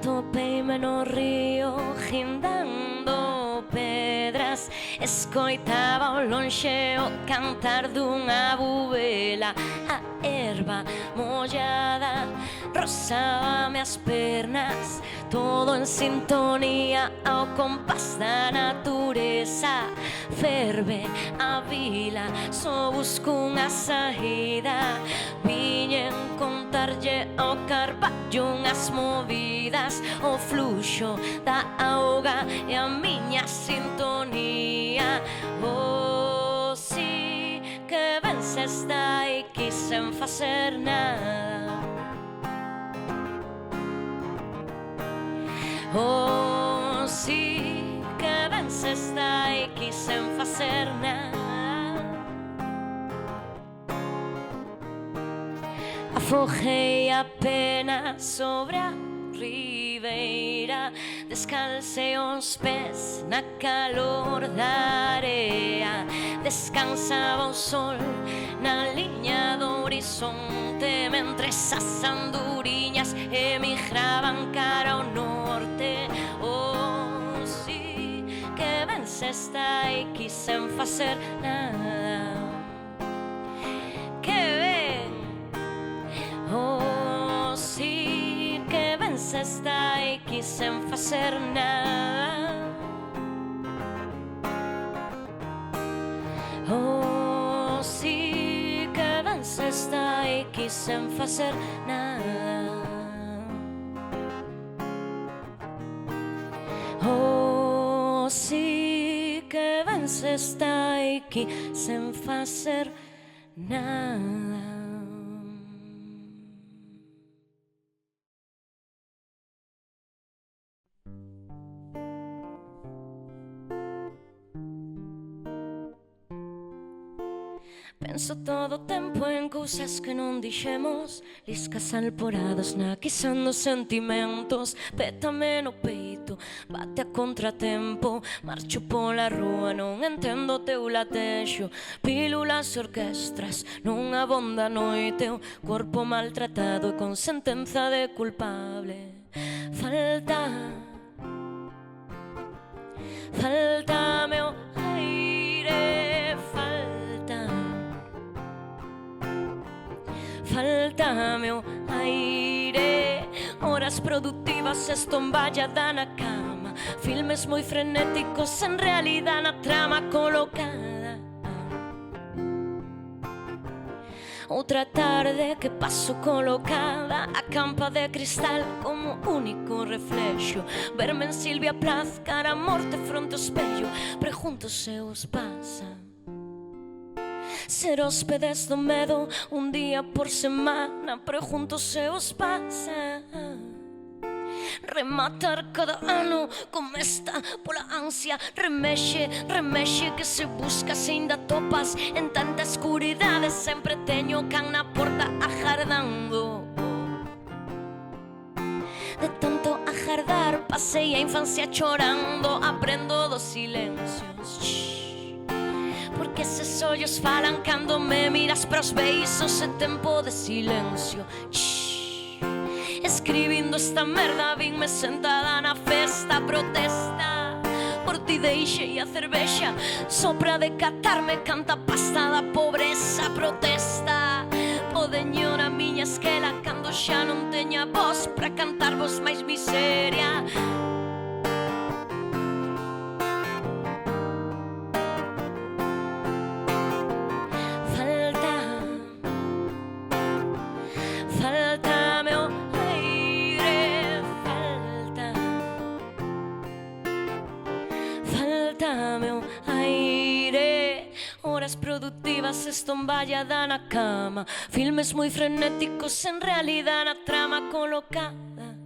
Atopeime no río guindando pedras, escoitaba ao lonxe o cantar dunha bubela. A erva mollada rozaba-me as pernas, todo en sintonía ao compás da natureza. Ferve a vila, só busco unha saída. Viñen contarlle ao carballo unhas movidas, o fluxo da auga e a miña sintonía. Oh, si que ben se está aquí sen facer nada. Oh, si que ben se está aquí sen facer nada. Afoguei apenas sobre a ribeira, descalcei os pés na calor da area. Descansaba o sol na liña do horizonte, mentres as anduriñas emigraban cara ao norte. Oh, si que ben se está aquí sen facer nada. Que ben. Oh, si que ben se está aquí sen facer nada. Oh, si que ben se está aquí sen facer nada. Oh, si que ben se está aquí sen facer nada. Penso todo o tempo en cousas que non dixemos, liscas alporadas na quixando sentimentos. Pétame no peito, bate a contratempo, marcho pola rúa, non entendo o teu latexo. Pílulas e orquestras nunha bonda noite, o corpo maltratado e con sentenza de culpable. Faltame o aire, faltame o aire. Horas productivas estomballada na cama, filmes moi frenéticos en realidad na trama colocada. Outra tarde que paso colocada, a campa de cristal como único reflexo. Verme en Silvia Plath, cara a morte fronte ao espello. Pregunto se os pasa ser hóspedes do medo un día por semana. Pregunto se os pasa rematar cada ano como está pola ansia. Remexe que se busca se ainda topas en tanta escuridade. Sempre teño can na porta agardando. De tanto agardar pasei a infancia chorando. Aprendo dos silencios, porque eses ollos falan cando me miras pros beizos. É tempo de silencio. Escribindo esta merda, vinme sentada na festa. Protesta, por ti deixei a cervexa só pra decatarme. Canta pasta da pobreza. Protesta, podeño na miña esquela cando xa non teña voz pra cantar vos máis miseria. Faltame o aire, faltame o aire. Horas productivas estomballada na cama, filmes moi frenéticos en realidad na trama colocada.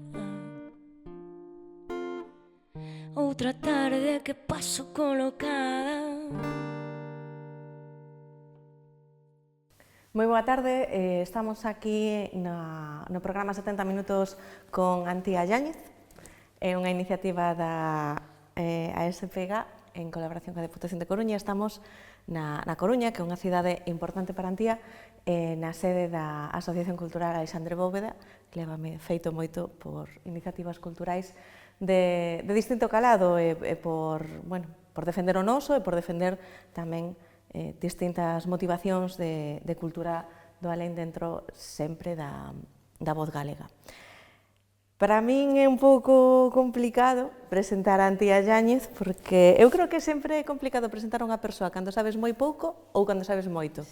Outra tarde que paso colocada. Moi boa tarde, estamos aquí no programa 70 minutos con Antía Yáñez. É unha iniciativa da ASPG en colaboración coa Deputación de Coruña. Estamos na Coruña, que é unha cidade importante para Antía, na sede da Asociación Cultural Alexandre Bóveda, que levame feito moito por iniciativas culturais de distinto calado e por defender o noso e por defender tamén distintas motivacións de cultura do alén dentro sempre da voz galega. Para min é un pouco complicado presentar a Antía Yáñez porque eu creo que sempre é complicado presentar a unha persoa cando sabes moi pouco ou cando sabes moito,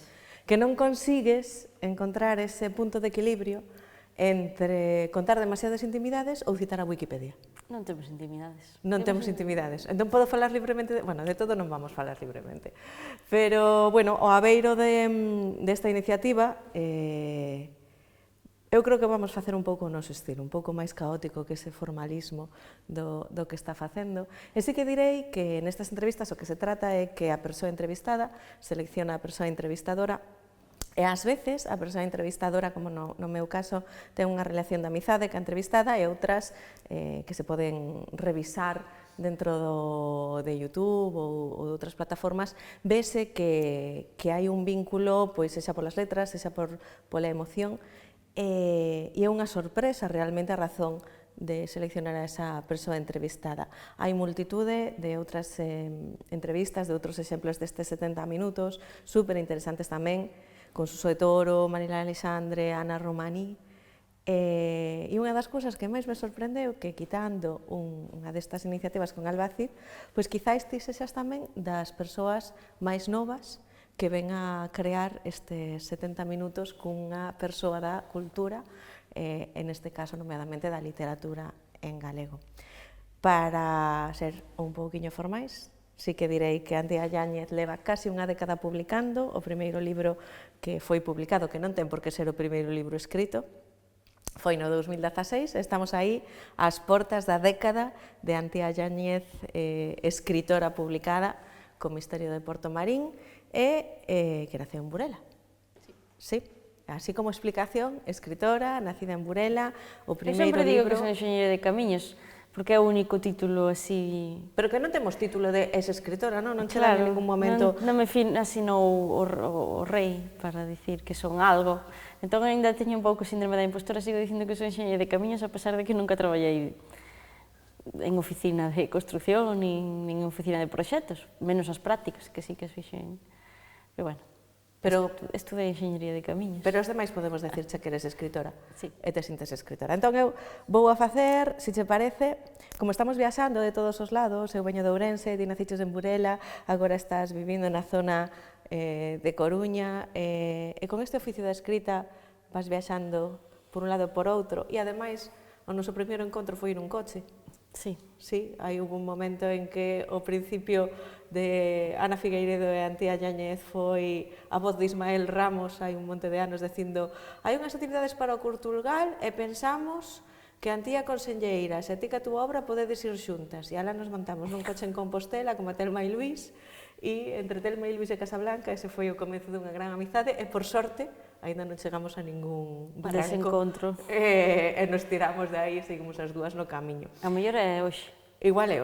que non consigues encontrar ese punto de equilibrio entre contar demasiadas intimidades ou citar a Wikipedia. Non temos intimidades. Non temos intimidades. Entón podo falar libremente, de todo non vamos falar libremente. Pero, ao abeiro desta iniciativa, eu creo que vamos facer un pouco o noso estilo, un pouco máis caótico que ese formalismo do que está facendo. E sí que direi que nestas entrevistas o que se trata é que a persoa entrevistada selecciona a persoa entrevistadora e ás veces a persoa entrevistadora, como no meu caso, ten unha relación de amizade ca entrevistada e outras que se poden revisar dentro de YouTube ou de outras plataformas, vese que hai un vínculo, pois, sexa polas letras, sexa pola emoción, e é unha sorpresa realmente a razón de seleccionar a esa persoa entrevistada. Hai multitude de outras entrevistas, de outros exemplos destes 70 minutos, super interesantes tamén, con Suso de Toro, Mariela Alexandre, Ana Romaní, e unha das cousas que máis me sorprendeu que quitando unha destas iniciativas con Albacid, pois quizás ti sexas tamén das persoas máis novas que ven a crear estes 70 minutos cunha persoa da cultura, en este caso, nomeadamente, da literatura en galego. Para ser un pouquiño formais, sí que direi que Antía Yáñez leva casi unha década publicando, o primeiro libro que foi publicado, que non ten por que ser o primeiro libro escrito, foi no 2016, estamos aí ás portas da década de Antía Yáñez, escritora publicada, co Misterio de Porto Marín, e que naceu en Burela. Sí, así como explicación, escritora, nacida en Burela, o primeiro libro... Eu sempre digo que son enxeñeira de camiños, porque é o único título así... Pero que non temos título de es escritora, non? Non che dan en ningún momento... Non me asinou o rei para dicir que son algo. Entón, ainda teño un pouco síndrome da impostora, sigo dicindo que son enxeñeira de camiños, a pesar de que nunca traballei en oficina de construcción, nin en oficina de proxectos, menos as prácticas, que sí que as fixen. Pero bueno, estudei enxeñería de camiños. Pero os demais podemos decirche que eres escritora. Sí. E te sintes escritora. Entón eu vou a facer, se che parece, como estamos viaxando de todos os lados, eu veño de Ourense, ti naciches en Burela, agora estás vivindo na zona de Coruña, e con este oficio da escrita vas viaxando por un lado e por outro, e ademais o noso primeiro encontro foi nun coche. Sí. Sí, hai un momento en que o principio de Ana Figueiredo e Antía Yáñez foi a voz de Ismael Ramos hai un monte de anos dicindo hai unhas actividades para o Culturgal e pensamos que Antía conselleiras e ti que a túa obra podedes ir xuntas e alá nos montamos nun coche en Compostela como a Telma e Luís e entre Telma e Luís e Casablanca ese foi o comezo dunha gran amizade e por sorte ainda non chegamos a ningún barranco. Desencontro. E nos tiramos de aí e seguimos as dúas no camiño. A mellor é hoxe. Igual é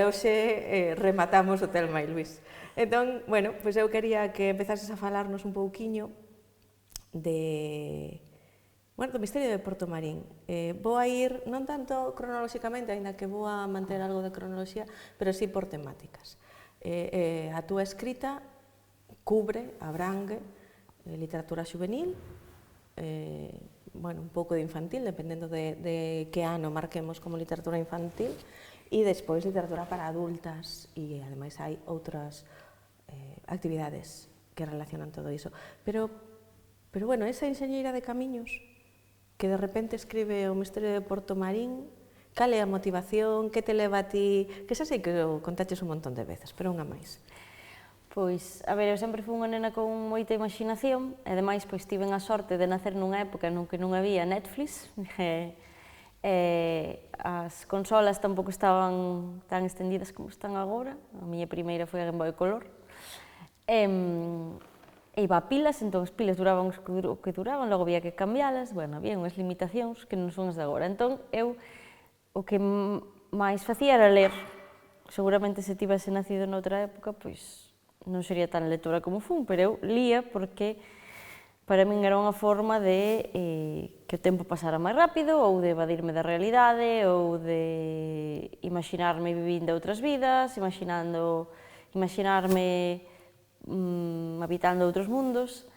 hoxe rematamos o Telma e Luís. Entón, pois eu quería que empezases a falarnos un pouquiño do Misterio de Porto Marín. Vou a ir, non tanto cronolóxicamente, aínda que vou a manter algo de cronoloxía, pero sí por temáticas. A túa escrita cubre, abrangue, literatura xuvenil, un pouco de infantil, dependendo de que ano marquemos como literatura infantil, e despois literatura para adultas, e ademais hai outras actividades que relacionan todo iso. Pero esa enxeñeira de camiños que de repente escribe o Misterio de Porto Marín, cal é a motivación, que te leva a ti, que xa sei que o contaches un montón de veces, pero unha máis. Pois, a ver, eu sempre fui unha nena con moita imaginación, e ademais, pois, tiven a sorte de nacer nunha época non que non había Netflix, as consolas tampouco estaban tan estendidas como están agora, a miña primeira foi a Game Boy Color, e iba a pilas, entón as pilas duraban o que duraban, logo había que cambialas, había unhas limitacións que non son as de agora, entón eu o que máis facía era ler, seguramente se tivese nacido noutra época, pois non sería tan lectora como fun, pero eu lía porque para min era unha forma de que o tempo pasara máis rápido, ou de evadirme da realidade, ou de imaginarme vivindo outras vidas, imaginarme habitando outros mundos.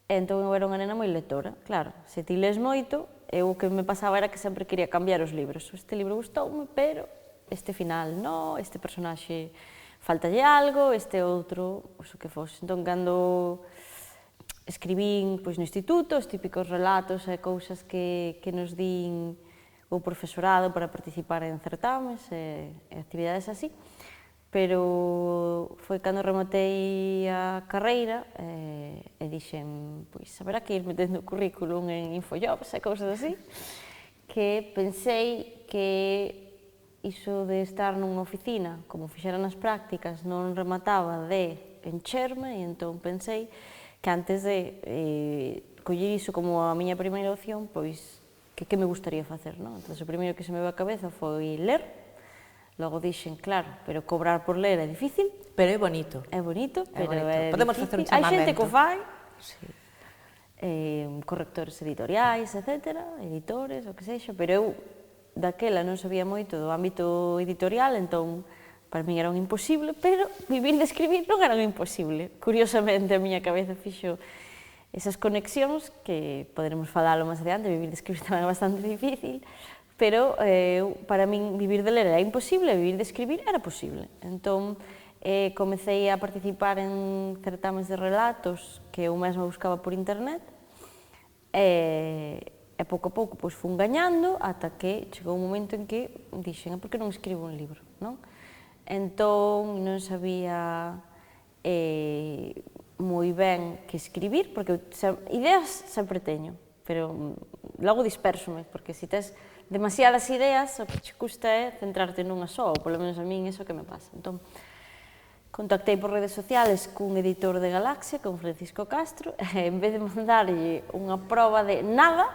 Entón eu era unha nena moi lectora. Claro, se ti lees moito, eu o que me pasaba era que sempre quería cambiar os libros. Este libro gustoume, pero este final non, este personaxe faltalle algo, este outro, o que fose. Entón, cando escribín no instituto, os típicos relatos e cousas que nos din o profesorado para participar en certames e actividades así, pero foi cando rematei a carreira e dixen, pois, haberá que ir metendo o currículum en Infojobs e cousas así, que pensei que iso de estar nunha oficina, como fixera nas prácticas, non remataba de encherme, e entón pensei que antes de coller iso como a miña primeira opción, pois, que me gustaría facer, non? Entón, o primeiro que se me veio a cabeza foi ler, logo dixen, claro, pero cobrar por ler é difícil. Pero é bonito. É bonito, pero é difícil. Podemos facer un Hai chamamento. xente que o fai, Sí. Correctores editoriais, etc., editores, o que sexa, pero eu daquela non sabía moito do ámbito editorial, entón para min era un imposible, pero vivir de escribir non era un imposible. Curiosamente, a miña cabeza fixo esas conexións, que poderemos falalo máis adiante, vivir de escribir tamén é bastante difícil, pero para min vivir de ler era imposible, vivir de escribir era posible. Entón, comecei a participar en certames de relatos que eu mesma buscaba por internet, e pouco a pouco fun gañando, ata que chegou un momento en que dixen, por que non escribo un libro, non? Entón, non sabía moi ben que escribir, porque ideas sempre teño, pero logo dispersome, porque se tes demasiadas ideas, o que che custa é centrarte nunha só, ou polo menos a min iso que me pasa. Entón, contactei por redes sociales cun editor de Galaxia, con Francisco Castro, e en vez de mandarlle unha proba de nada,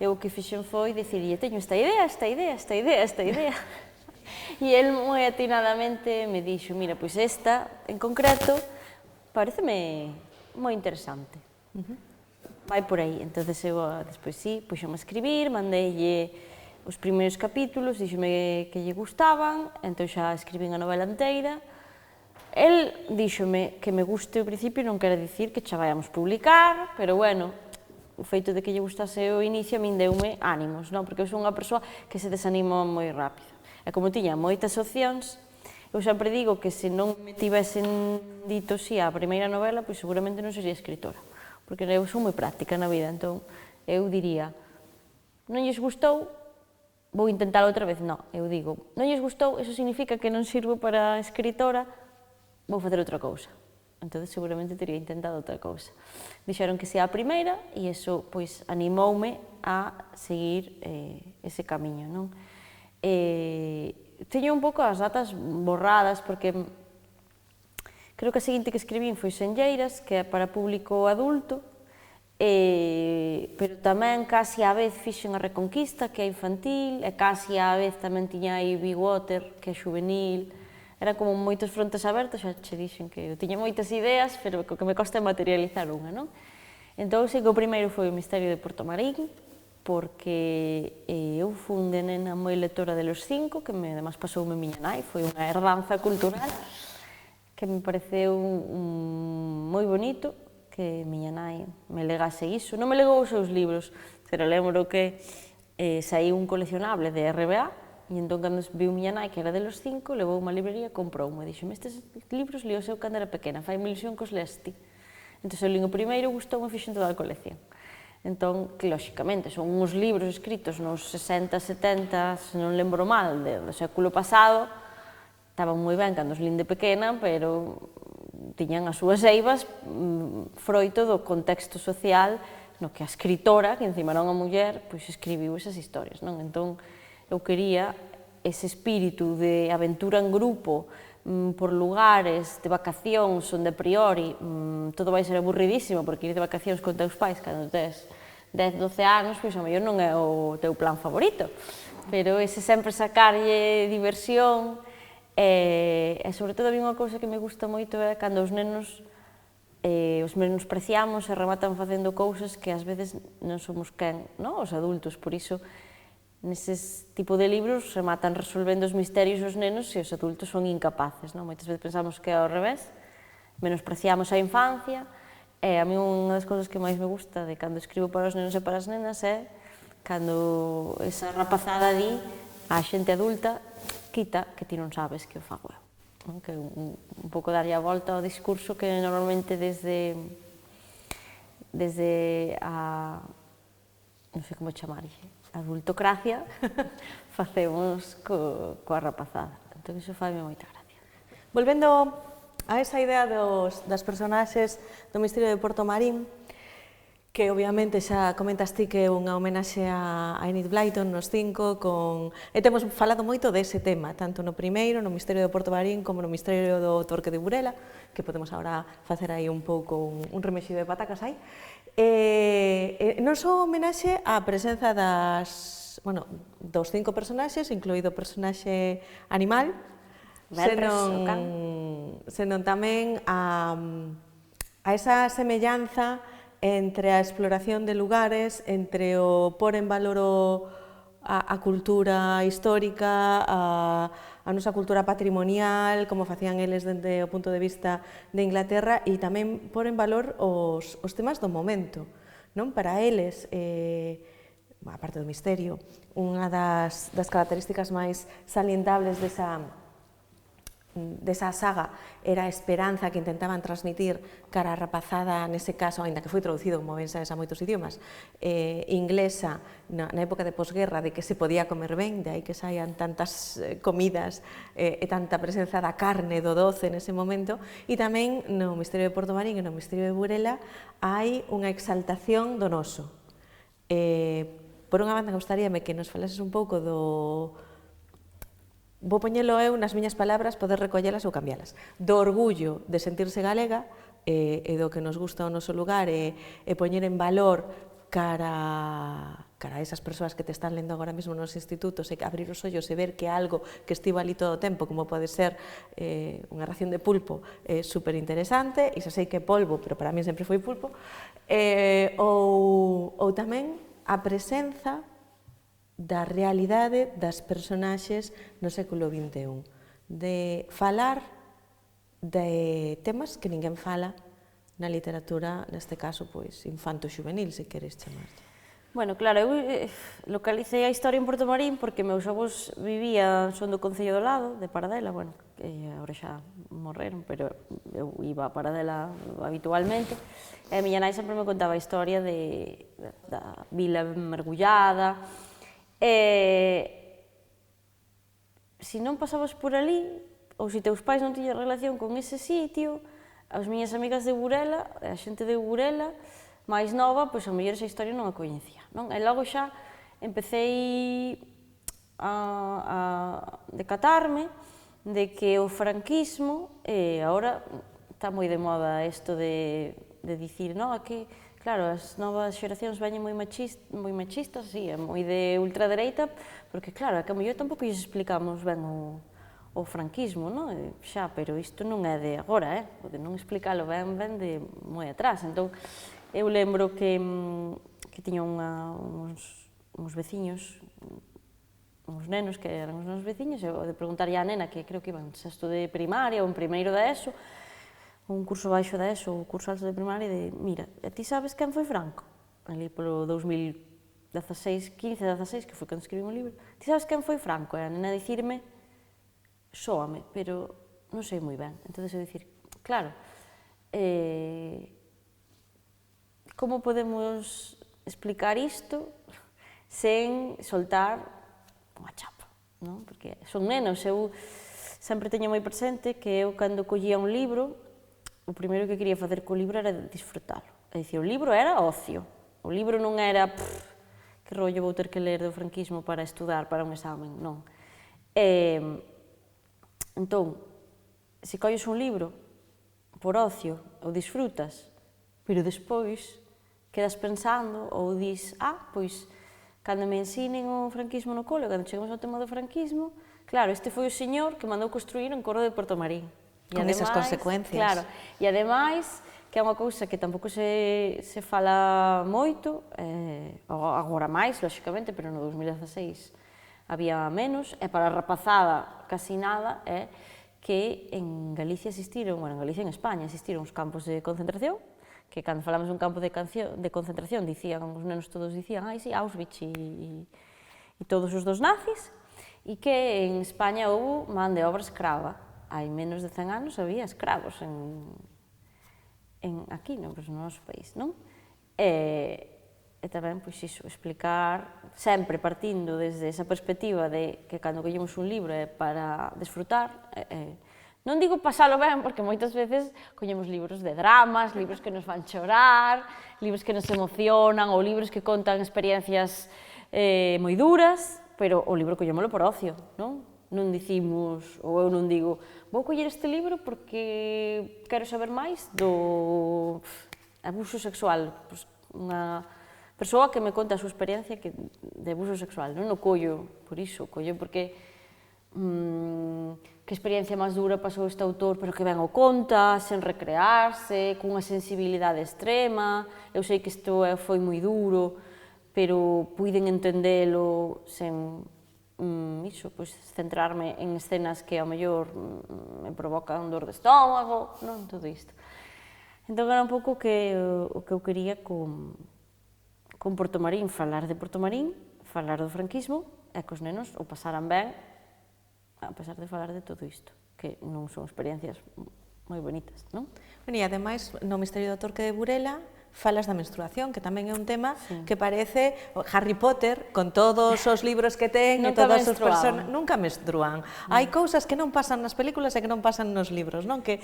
eu o que fixen foi dicirlle, teño esta idea, esta idea, esta idea, esta idea. E el moi atinadamente me dixo, mira, pois esta, en concreto, pareceme moi interesante. Vai por aí. Entonces eu, despois sí, puxome a escribir, mandeille os primeiros capítulos, díxome que lle gustaban, entón xa escribín a novela inteira. El díxome que me guste ao principio non quere dicir que xa vayamos publicar, pero bueno, o feito de que lle gustase o inicio a min deume ánimos, non? Porque eu sou unha persoa que se desanima moi rápido. E como tiña moitas opcións, eu sempre digo que se non me tivesen dito sí á primeira novela, pois seguramente non sería escritora, porque eu sou moi práctica na vida, entón eu diría, non lles gustou, vou intentar outra vez. Non, eu digo, non lles gustou, eso significa que non sirvo para escritora, vou facer outra cousa. Entón seguramente teria intentado outra cousa. Dixeron que sea a primeira e iso pois animoume a seguir ese camiño, non? Teño un pouco as datas borradas porque creo que a seguinte que escribín foi Senlleiras, que é para público adulto, pero tamén casi á vez fixen a Reconquista, que é infantil, e casi á vez tamén tiña aí Be Water, que é juvenil. Eran como moitos frontes abertos, xa che dixen que eu tiña moitas ideas, pero o que me costa é materializar unha, non? Entón, sei que o primeiro foi o Misterio de Portomarín, porque eu fun de nena moi lectora de Los Cinco, que además pasoume miña nai, foi unha herdanza cultural que me pareceu moi bonito que miña nai me legase iso. Non me legou os seus libros, pero lembro que saí un coleccionable de RBA, e entón, cando viu miña nai, que era de Los Cinco, levou unha librería e comproume. Dixome, estes libros líos eu cando era pequena, fai ilusión que os leas ti. Entón, eu lín o primeiro, gustoume, fixen toda a colección. Entón, que lóxicamente, son uns libros escritos nos 60, 70, se non lembro mal, do século pasado, estaban moi ben cando os lín de pequena, pero tiñan as súas eivas froito do contexto social no que a escritora, que encima era unha muller, pois escribiu esas historias, non? Entón, eu quería ese espírito de aventura en grupo, por lugares, de vacacións, onde a priori todo vai ser aburridísimo, porque ir de vacacións con teus pais cando tes 10, 12 anos, pois a mellor non é o teu plan favorito, pero ese sempre sacarlle diversión E sobre todo a mí unha cousa que me gusta moito é cando os nenos os menospreciamos e rematan facendo cousas que ás veces non somos quen, non? Os adultos, por iso neses tipo de libros rematan resolvendo os misterios os nenos e os adultos son incapaces, non? Moitas veces pensamos que é ao revés, menospreciamos a infancia, e a mí unha das cousas que máis me gusta de cando escribo para os nenos e para as nenas é cando esa rapazada di á xente adulta, quita que ti non sabes que o fago eu. Que un pouco darlle a volta ao discurso que normalmente desde a, non sei como chamarlle, adultocracia, facemos coa rapazada. Entón, iso faime moita gracia. Volvendo a esa idea das personaxes do Misterio de Porto Marín, que obviamente xa comentas ti que é unha homenaxe a Enid Blyton nos 5, e temos falado moito dese tema, tanto no primeiro, no Misterio de Porto Marín, como no Misterio do Torque de Burela, que podemos agora facer aí un pouco un remexido de patacas aí. Non só homenaxe á presenza dos 5 personaxes, incluído o personaxe animal, senón tamén a esa semellanza entre a exploración de lugares, entre o pôr en valor a cultura histórica, a nosa cultura patrimonial, como facían eles dende o punto de vista de Inglaterra, e tamén pôr en valor os temas do momento. Para eles, a parte do misterio, unha das características máis salientables desa saga era a esperanza que intentaban transmitir cara a rapazada, nese caso, aínda que foi traducido, como ben sabes, a moitos idiomas, inglesa, na época de posguerra, de que se podía comer ben, de aí que saian tantas comidas e tanta presenza da carne, do doce nese momento, e tamén no Misterio de Porto Marín e no Misterio de Burela hai unha exaltación do noso. Por unha banda, gostaríame que nos falases un pouco vou poñelo eu nas miñas palabras, poder recollelas ou cambialas, do orgullo de sentirse galega e do que nos gusta o noso lugar e poñer en valor cara a esas persoas que te están lendo agora mesmo nos institutos e abrir os ollos e ver que algo que estivo ali todo o tempo, como pode ser unha ración de pulpo super interesante, e xa sei que é polvo, pero para mí sempre foi pulpo, ou tamén a presenza da realidade das personaxes no século XXI, de falar de temas que ninguén fala na literatura, neste caso, pois, infanto-xuvenil, se queres chamarte. Bueno, claro, eu localicei a historia en Porto Marín porque meus avós son do Concello do Lado, de Paradela, bueno, que agora xa morreron, pero eu iba a Paradela habitualmente, e a miña nai sempre me contaba a historia da vila mergullada. Se non pasabas por ali, ou se teus pais non tiñan relación con ese sitio, as miñas amigas de Burela, a xente de Burela, máis nova, pois a mellor esa historia non a coñecía, non? E logo xa empecé a decatarme de que o franquismo, agora está moi de moda isto de dicir, non, que claro, as novas xeracións veñen moi machistas, sí, é moi de ultradereita, porque claro, é que a mellor tampouco lles explicamos ben o franquismo, non? Xa, pero isto non é de agora, o de non explicalo ben de moi atrás. Entón, eu lembro que tiña uns veciños, uns nenos que eran os meus veciños, e o de preguntarlle á nena, que creo que iban sexto de primaria ou en primeiro da ESO, un curso baixo da ESO, o curso alto de primaria, de, mira, ti sabes quen foi Franco? Ali polo 2016, 15-16, que foi cando escribí un libro. Ti sabes quen foi Franco? E a nena dicirme, sóame, pero non sei moi ben. Entón, eu dicir, claro, como podemos explicar isto sen soltar unha chapa, non? Porque son nenos, eu sempre teño moi presente que eu, cando collía un libro, o primeiro que quería facer co libro era disfrutalo. É dicir, o libro era ocio. O libro non era, que rollo vou ter que ler do franquismo para estudar para un examen, non. Entón, se colles un libro por ocio, o disfrutas, pero despois quedas pensando ou dis, pois, cando me ensinen o franquismo no cole, cando chegamos ao tema do franquismo, Claro, este foi o señor que mandou construir un coro de Portomarín. Con esas consecuencias. Claro, e ademais, que é unha cousa que tampouco se fala moito, agora máis, lóxicamente, pero no 2016 había menos, e para a rapazada casi nada, que en Galicia existiron, bueno, en Galicia e en España existiron os campos de concentración, que cando falamos dun campo de concentración, dicían, os nenos todos dicían, ai, sí, Auschwitz e todos os dos nazis, e que en España houve man de obra escrava. Hai menos de 100 anos había escravos aquí, no noso país, non? E tamén, pois iso, explicar, sempre partindo desde esa perspectiva de que cando collemos un libro é para desfrutar, non digo pasalo ben, porque moitas veces collemos libros de dramas, libros que nos fan chorar, libros que nos emocionan, ou libros que contan experiencias moi duras, pero o libro collémolo por ocio, non? Non dicimos, ou eu non digo, vou coller este libro porque quero saber máis do abuso sexual. Pois unha persoa que me conta a súa experiencia de abuso sexual, non o collo por iso, collo porque que experiencia máis dura pasou este autor, pero que ben o conta, sen recrearse, cunha sensibilidade extrema, eu sei que isto foi moi duro, pero puiden entendelo sen iso, pois centrarme en escenas que ao mellor me provocan dor de estómago, non, todo isto. Entón era un pouco o que eu quería con Portomarín, falar de Portomarín, falar do franquismo, e que os nenos o pasaran ben, a pesar de falar de todo isto, que non son experiencias moi bonitas, non? E ademais, no Misterio do Torque de Burela, falas da menstruación, que tamén é un tema que parece Harry Potter, con todos os libros que ten e todas as persoas nunca menstruan. Hai cousas que non pasan nas películas e que non pasan nos libros, non? Que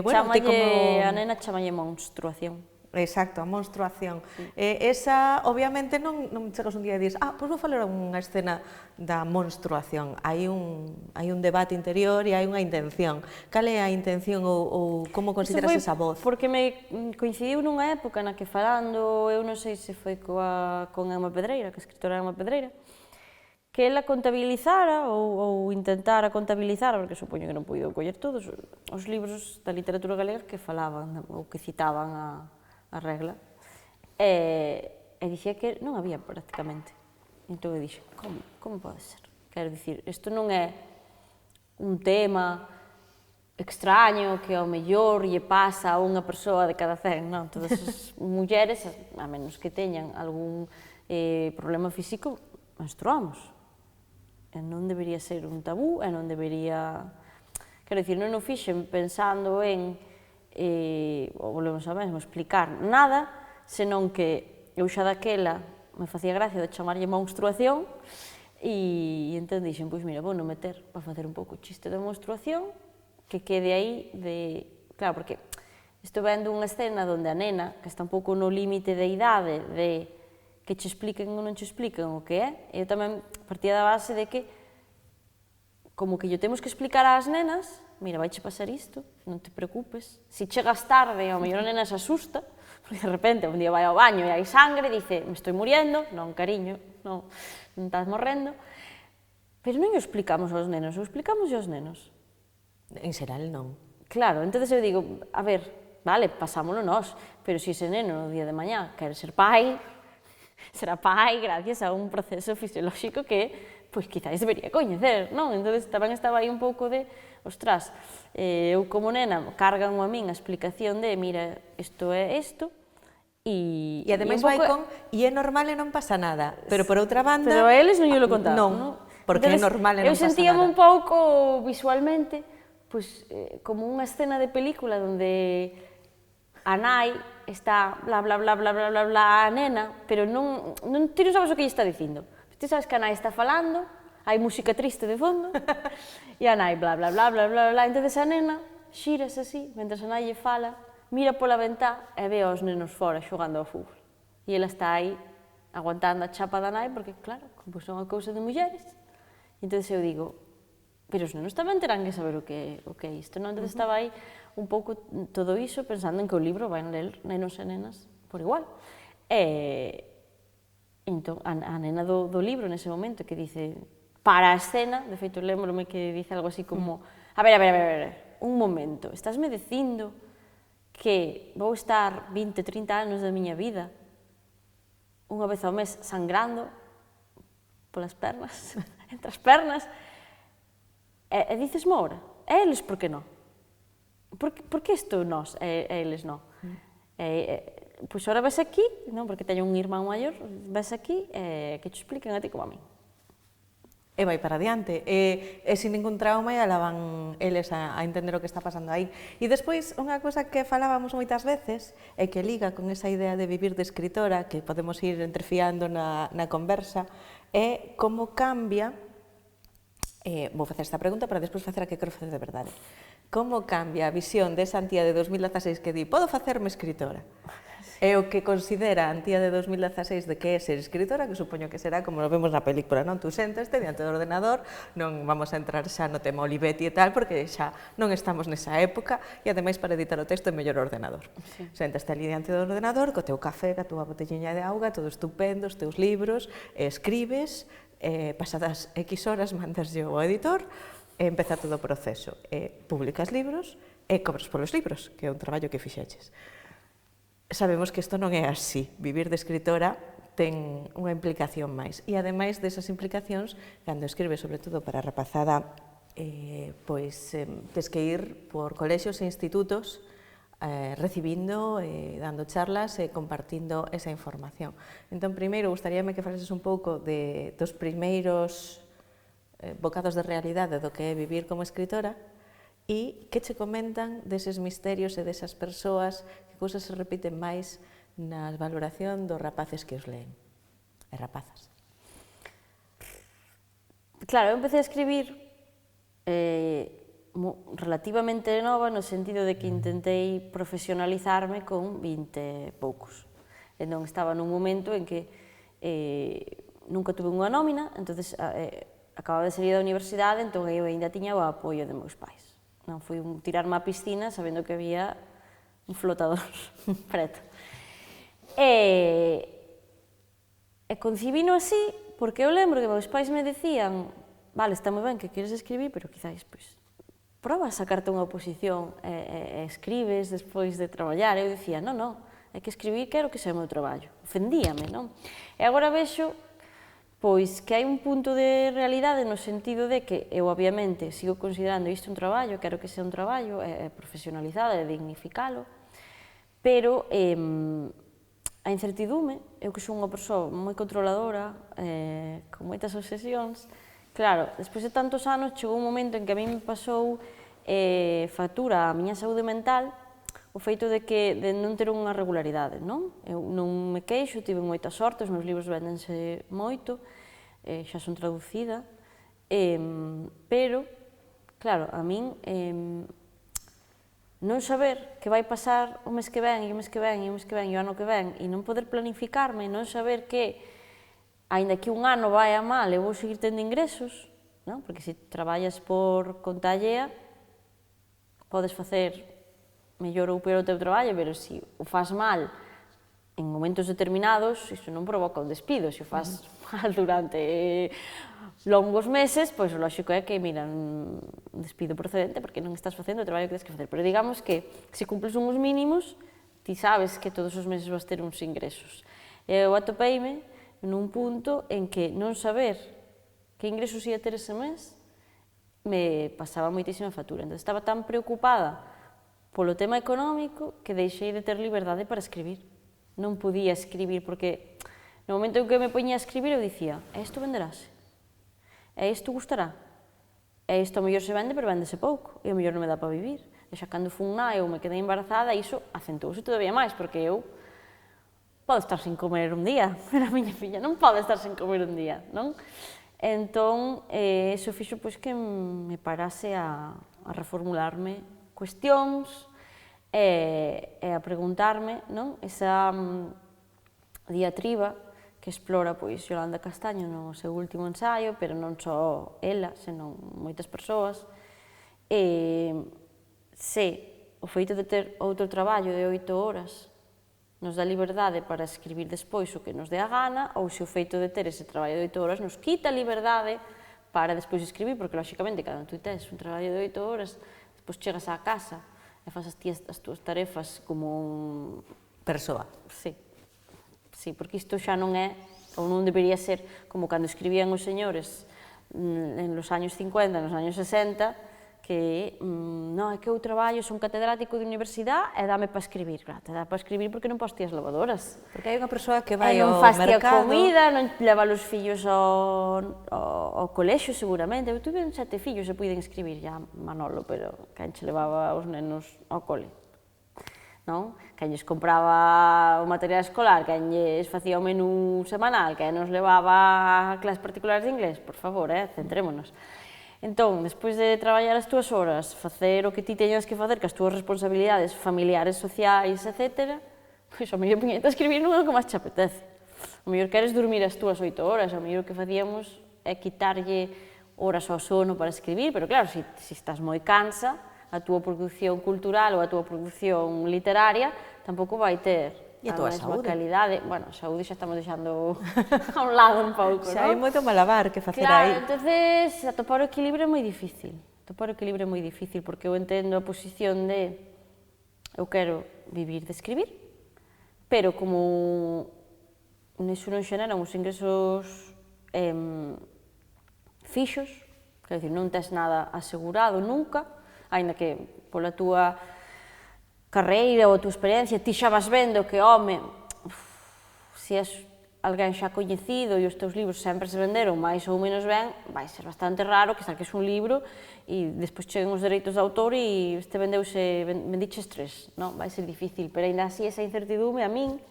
bueno, chamalle, a nena chamalle menstruación. Exacto, a menstruación. Esa, obviamente, non chegas un día e dis, pois vou falar unha escena da menstruación. Hai un debate interior e hai unha intención. Cal é a intención ou como consideras esa voz? Porque me coincidiu nunha época na que falando, eu non sei se foi con Emma Pedreira, que a escritora Emma Pedreira, que ela contabilizara ou intentara contabilizar, porque supoño que non puido coller todos, os libros da literatura galega que falaban ou que citaban a regla, e dicía que non había prácticamente. Entón eu dixo, como pode ser? Quero dicir, isto non é un tema extraño que ao mellor lle pasa a unha persoa de cada 100, non? Todas as mulleres, a menos que teñan algún problema físico, menstruamos. E non debería ser un tabú, e non debería... Quero dicir, non o fixen pensando en volvemos a mesmo, explicar nada, senón que eu xa daquela me facía gracia de chamarlle menstruación e entón dixen, pois mira, vou non meter para facer un pouco o chiste da menstruación, que quede aí de... Claro, porque estou vendo unha escena onde a nena, que está un pouco no límite de idade, de que che expliquen ou non che expliquen o que é, e eu tamén partía da base de que como que lle temos que explicar ás nenas, mira, vai che pasar isto, non te preocupes. Se chegas tarde, ao mellor a nena se asusta, porque de repente un día vai ao baño e hai sangre, dice, me estoy muriendo, non, cariño, non estás morrendo. Pero non o explicamos aos nenos, o explicamos aos nenos. En xeral non. Claro, entón eu digo, a ver, vale, pasámoslo nós, pero se ese neno no día de mañá quere ser pai, será pai gracias a un proceso fisiolóxico que pois quizáis debería coñecer, non? Entón tamén estaba aí un pouco de, ostras, eu como nena cargan a min a explicación de, mira, isto é isto, e ademais vai con, e é normal e non pasa nada, pero por outra banda... Pero a eles non lle lo contaban, non? Porque é normal e non pasa nada. Eu sentíame un pouco visualmente, pois, como unha escena de película onde a nai está bla bla bla bla bla bla bla a nena, pero non ti non sabes o que lle está dicindo. Ti sabes que a nai está falando, hai música triste de fondo, e a nai bla bla bla bla bla bla, entón a nena xírase así, mentre a nai lle fala, mira pola ventá e ve aos nenos fora xogando ao fútbol. E ela está aí aguantando a chapa da nai, porque claro, como son a cousa de mulleres. Entón eu digo, pero os nenos tamén terán que saber o que é isto, non? Entón estaba aí un pouco todo iso, pensando en que o libro vai ler nenos e nenas por igual. Entón, a nena do libro, nese momento, que dice, para a escena, de feito, lembrome que dice algo así como a ver, un momento, estásme dicindo que vou estar 20, 30 anos da miña vida unha vez ao mes sangrando polas pernas, entre as pernas, e dices ahora, e eles por que non? Por que isto nós e eles non? Pois ora ves aquí, non, porque teño un irmán maior, ves aquí que te expliquen a ti como a mí. E vai para adiante, e sin ningún trauma e ala van eles a entender o que está pasando aí. E despois, unha cosa que falábamos moitas veces, e que liga con esa idea de vivir de escritora, que podemos ir entrefiando na conversa, é como cambia, vou facer esta pregunta para despois facer a que quero facer de verdade, como cambia a visión desa Antía de 2016 que di, podo facerme escritora? É o que considera a Antía de 2016 de que é ser escritora, que supoño que será como lo vemos na película, non? Tú sentaste diante do ordenador, non vamos a entrar xa no tema Olivetti e tal, porque xa non estamos nesa época, e ademais para editar o texto é mellor o ordenador. Sí. Sentaste ali diante do ordenador, co teu café, ca túa botelliña de auga, todo estupendo, os teus libros, escribes, pasadas X horas mandas ao editor, e empeza todo o proceso. Publicas libros e cobras polos libros, que é un traballo que fixeches. Sabemos que isto non é así. Vivir de escritora ten unha implicación máis. E, ademais desas implicacións, cando escribe, sobre todo para a rapazada, tes que ir por colexios e institutos recibindo, dando charlas e compartindo esa información. Entón, primeiro, gustaríame que falases un pouco dos primeiros bocados de realidade do que é vivir como escritora e que che comentan deses misterios e desas persoas, que cousas se repiten máis na valoración dos rapaces que os leen, e rapazas. Claro, eu empecé a escribir relativamente nova no sentido de que intentei profesionalizarme con 20 e poucos. Entón, estaba nun momento en que nunca tuve unha nómina, entonces acababa de salir da universidade, entón eu ainda tiña o apoio de meus pais. Non fui tirarme á piscina sabendo que había un flotador preto. E concibino así porque eu lembro que meus pais me decían vale, está moi ben que queres escribir, pero quizáis, pois, proba a sacarte unha oposición e escribes despois de traballar. Eu dicía, non, é que escribir quero que sea o meu traballo. Ofendíame, non? E agora vexo pois que hai un punto de realidade no sentido de que eu, obviamente, sigo considerando isto un traballo, quero que sea un traballo, profesionalizado e dignificalo, pero a incertidume, eu que sou unha persoa moi controladora, con moitas obsesións, claro, despois de tantos anos chegou un momento en que a mí me pasou factura a miña saúde mental o feito de non ter unha regularidade, non? Eu non me queixo, tive moita sorte, os meus libros véndense moito, xa son traducida, pero, claro, a min non saber que vai pasar o mes que ven, e o mes que ven, e o mes que ven, e o ano que ven, e non poder planificarme, non saber que, aínda que un ano vai a mal, eu vou seguir tendo ingresos, non? Porque se traballas por conta allea, podes facer mellor ou peor o teu traballo, pero se o faz mal en momentos determinados, iso non provoca un despido. Se o faz mal durante longos meses, pois o lóxico é que, mira, un despido procedente porque non estás facendo o traballo que tens que facer. Pero digamos que, se cumples uns mínimos, ti sabes que todos os meses vas ter uns ingresos. Eu atopeime nun punto en que non saber que ingresos ia ter ese mes me pasaba moitísima factura. Entón, estaba tan preocupada polo tema económico que deixei de ter liberdade para escribir. Non podía escribir porque no momento en que me poñía a escribir eu dicía, isto venderase, isto gustará, isto ao mellor se vende pero vendese pouco, e ao mellor non me dá para vivir. E xa cando fun nai ou me quedei embarazada, iso acentouse todavía máis, porque eu podo estar sin comer un día, pero a miña filla non pode estar sin comer un día, non? Entón, iso fixo que me parase a reformularme cuestións e a preguntarme, non? Esa diatriba que explora Yolanda Castaño no seu último ensaio, pero non só ela, senón moitas persoas, se o feito de ter outro traballo de 8 horas nos dá liberdade para escribir despois o que nos dé a gana, ou se o feito de ter ese traballo de 8 horas nos quita a liberdade para despois escribir, porque, lóxicamente, cando tú tes un traballo de 8 horas, despois chegas á casa e fas as túas tarefas como Persoa. Sí, porque isto xa non é, ou non debería ser, como cando escribían os señores en los años 50, nos años 60, que non, é que eu traballo, son catedrático de universidade e dame para escribir. Claro, te dá para escribir porque non postías lavadoras. Porque hai unha persoa que vai non ao fastia mercado... comida, non leva os fillos ao colexio, seguramente. Eu tuve 7 fillos e puiden escribir ya Manolo, pero quen che levaba os nenos ao cole? Non? Quen lles compraba o material escolar, quen lles facía o menú semanal, quen nos levaba a clases particulares de inglés, por favor, centrémonos. Entón, despois de traballar as túas horas, facer o que ti teñas que facer, que as túas responsabilidades familiares, sociais, etc., pois ao mellor puñete a escribir non é o que máis te apetece. Ao mellor queres dormir as túas 8 horas, ao mellor o que facíamos é quitarlle horas ao sono para escribir, pero claro, se estás moi cansa, a túa produción cultural ou a túa produción literaria tampouco vai ter E a túa saúde? calidade. Bueno, a saúde xa estamos deixando a un lado un pouco, non? Xa hai moito malabar que facer Claro, aí. entonces, atopar o equilibrio é moi difícil. Atopar o equilibrio é moi difícil, porque eu entendo a posición de eu quero vivir de escribir, pero como niso non xeneran os ingresos fixos, quer dizer, non tes nada asegurado nunca, aínda que pola túa carreira ou a túa experiencia, ti xa vas vendo que, home, se és alguén xa coñecido e os teus libros sempre se venderon máis ou menos ben, vai ser bastante raro que saques un libro e despois cheguen os dereitos de autor e este vendiches 3, non? Vai ser difícil, pero ainda así esa incertidume a min,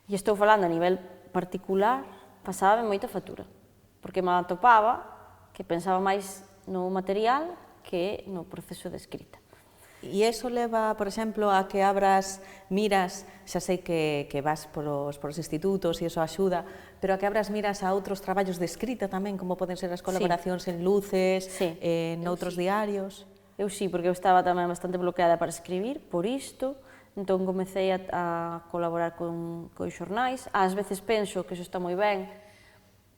e estou falando a nivel particular, pasaba moita factura, porque me atopaba que pensaba máis no material que no proceso de escrita. E iso leva, por exemplo, a que abras miras, xa sei que vas polos institutos e iso axuda, pero a que abras miras a outros traballos de escrita tamén, como poden ser as colaboracións en Luces, noutros diarios. Eu sí, porque eu estaba tamén bastante bloqueada para escribir, por isto, entón comecei a colaborar con xornais. Ás veces penso que iso está moi ben,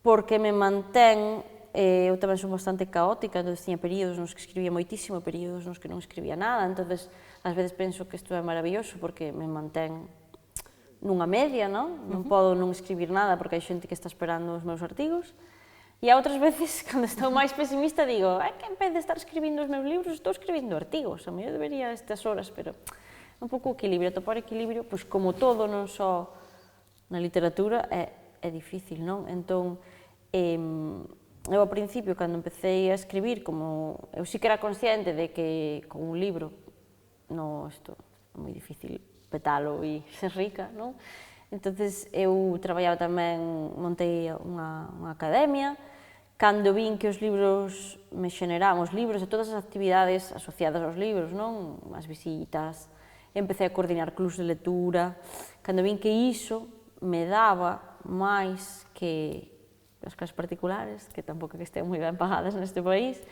porque me mantén. Eu tamén son bastante caótica, entón tiña períodos nos que escribía moitísimo, períodos nos que non escribía nada, entón ás veces penso que isto é maravilloso porque me mantén nunha media, non podo non escribir nada porque hai xente que está esperando os meus artigos, e a outras veces, cando estou máis pesimista, digo, que en vez de estar escribindo os meus libros, estou escribindo artigos, a mellor debería estas horas, pero un pouco o equilibrio, atopar equilibrio, pois como todo, non só na literatura, é difícil, non? Entón, eu ao principio, cando empecé a escribir, como eu sí que era consciente de que con un libro, isto é moi difícil petalo e ser rica, non? Entonces eu traballaba tamén, montei unha academia, cando vin que os libros me xeneraban, os libros e todas as actividades asociadas aos libros, non? As visitas, empecé a coordinar clubs de lectura, cando vin que iso me daba máis que as clases particulares, que tampouco que estén moi ben pagadas neste país,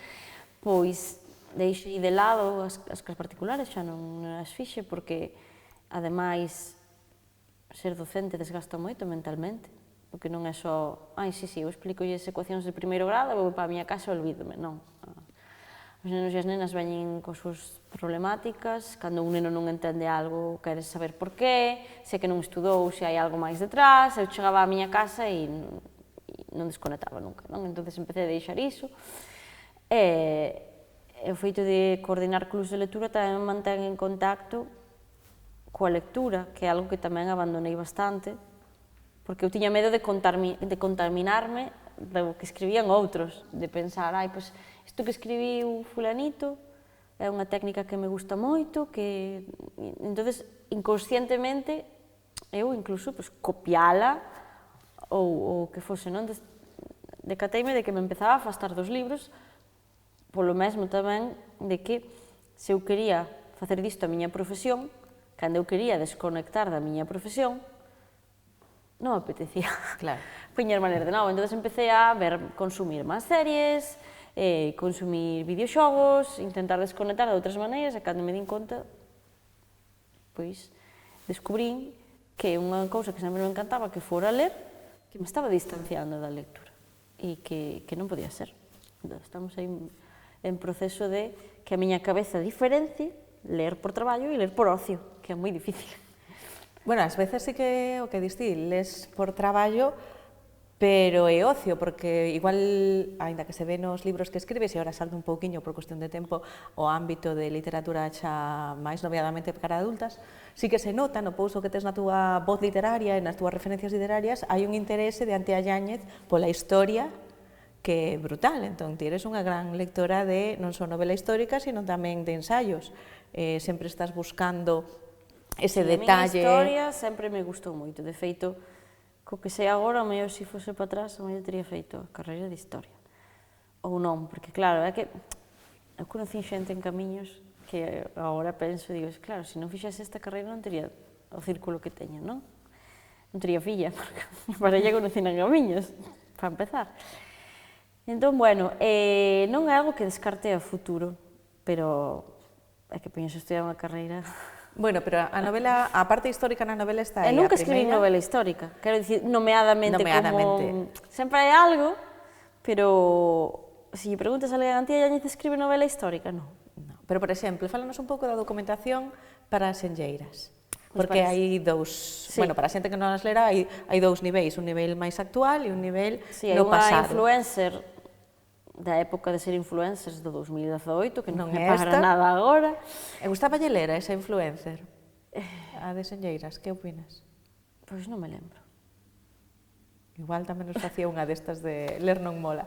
pois deixei de lado as clases particulares, xa non as fixe, porque, ademais, ser docente desgasta moito mentalmente, porque non é só, eu explico-lles ecuacións de primeiro grado, vou para a miña casa e olvídome, non. Os nenos e as nenas veñen cos súas problemáticas, cando un neno non entende algo, queres saber por qué, se que non estudou, se hai algo máis detrás, eu chegaba á miña casa e non desconectaba nunca, non? Entón, empecé a deixar iso. E o feito de coordinar clubs de lectura tamén me mantén en contacto coa lectura, que é algo que tamén abandonei bastante, porque eu tiña medo de contaminarme do que escribían outros, de pensar, pois, isto que escribiu fulanito é unha técnica que me gusta moito, que... Entón, inconscientemente, eu incluso copiala, ou que fose, non? Decateime de que me empezaba a afastar dos libros, polo mesmo tamén de que se eu quería facer disto a miña profesión, cando eu quería desconectar da miña profesión, non me apetecía poñer maneira de novo. Entón empecé a consumir máis series, consumir videoxogos, intentar desconectar de outras maneiras, e cando me din conta, pois, descubrín que unha cousa que sempre me encantaba que fora ler, que me estaba distanciando da lectura e que non podía ser. Estamos aí en proceso de que a miña cabeza diferencie ler por traballo e ler por ocio, que é moi difícil. Bueno, ás veces sí que o que distí, les por traballo, pero é ocio, porque igual, aínda que se ve nos libros que escribes, e agora salto un pouquiño por cuestión de tempo o ámbito de literatura xa máis nomeadamente para adultas, sí que se nota no pouso que tes na túa voz literaria e nas túas referencias literarias, hai un interese de Antea Yáñez pola historia que é brutal. Entón, ti eres unha gran lectora de non só novela histórica, sino tamén de ensaios. Sempre estás buscando ese detalle. A miña historia sempre me gustou moito, de feito, co que sei agora, o mellor se fose para atrás, o mellor teria feito a carreira de historia. Ou non, porque claro, é que eu conocí xente en camiños que agora penso, digo, claro, se non fixese esta carreira non tería o círculo que teño, non? Non tería filla, porque para ella conocí en camiños, para empezar. Entón, bueno, non é algo que descarte a futuro, pero é que poñes a estudiar unha carreira... Bueno, pero a novela, a parte histórica na novela está aí, nunca a primeira. escribí novela histórica, quero dicir, nomeadamente. Como... Sempre hai algo, pero se lle preguntas a alguén, Antía Yáñez escribe novela histórica? Non. Pero, por exemplo, fálanos un pouco da documentación para as enlleiras. Porque hai dous, bueno, para a xente que non as lera, hai dous niveis, un nivel máis actual e un nivel no pasado. Hai unha influencer da época de ser influencers do 2018, que non é esta. para nada agora. E gustaba lle ler a esa influencer? A de Senlleiras, que opinas? Pois non me lembro. Igual tamén nos facía unha destas de ler non mola.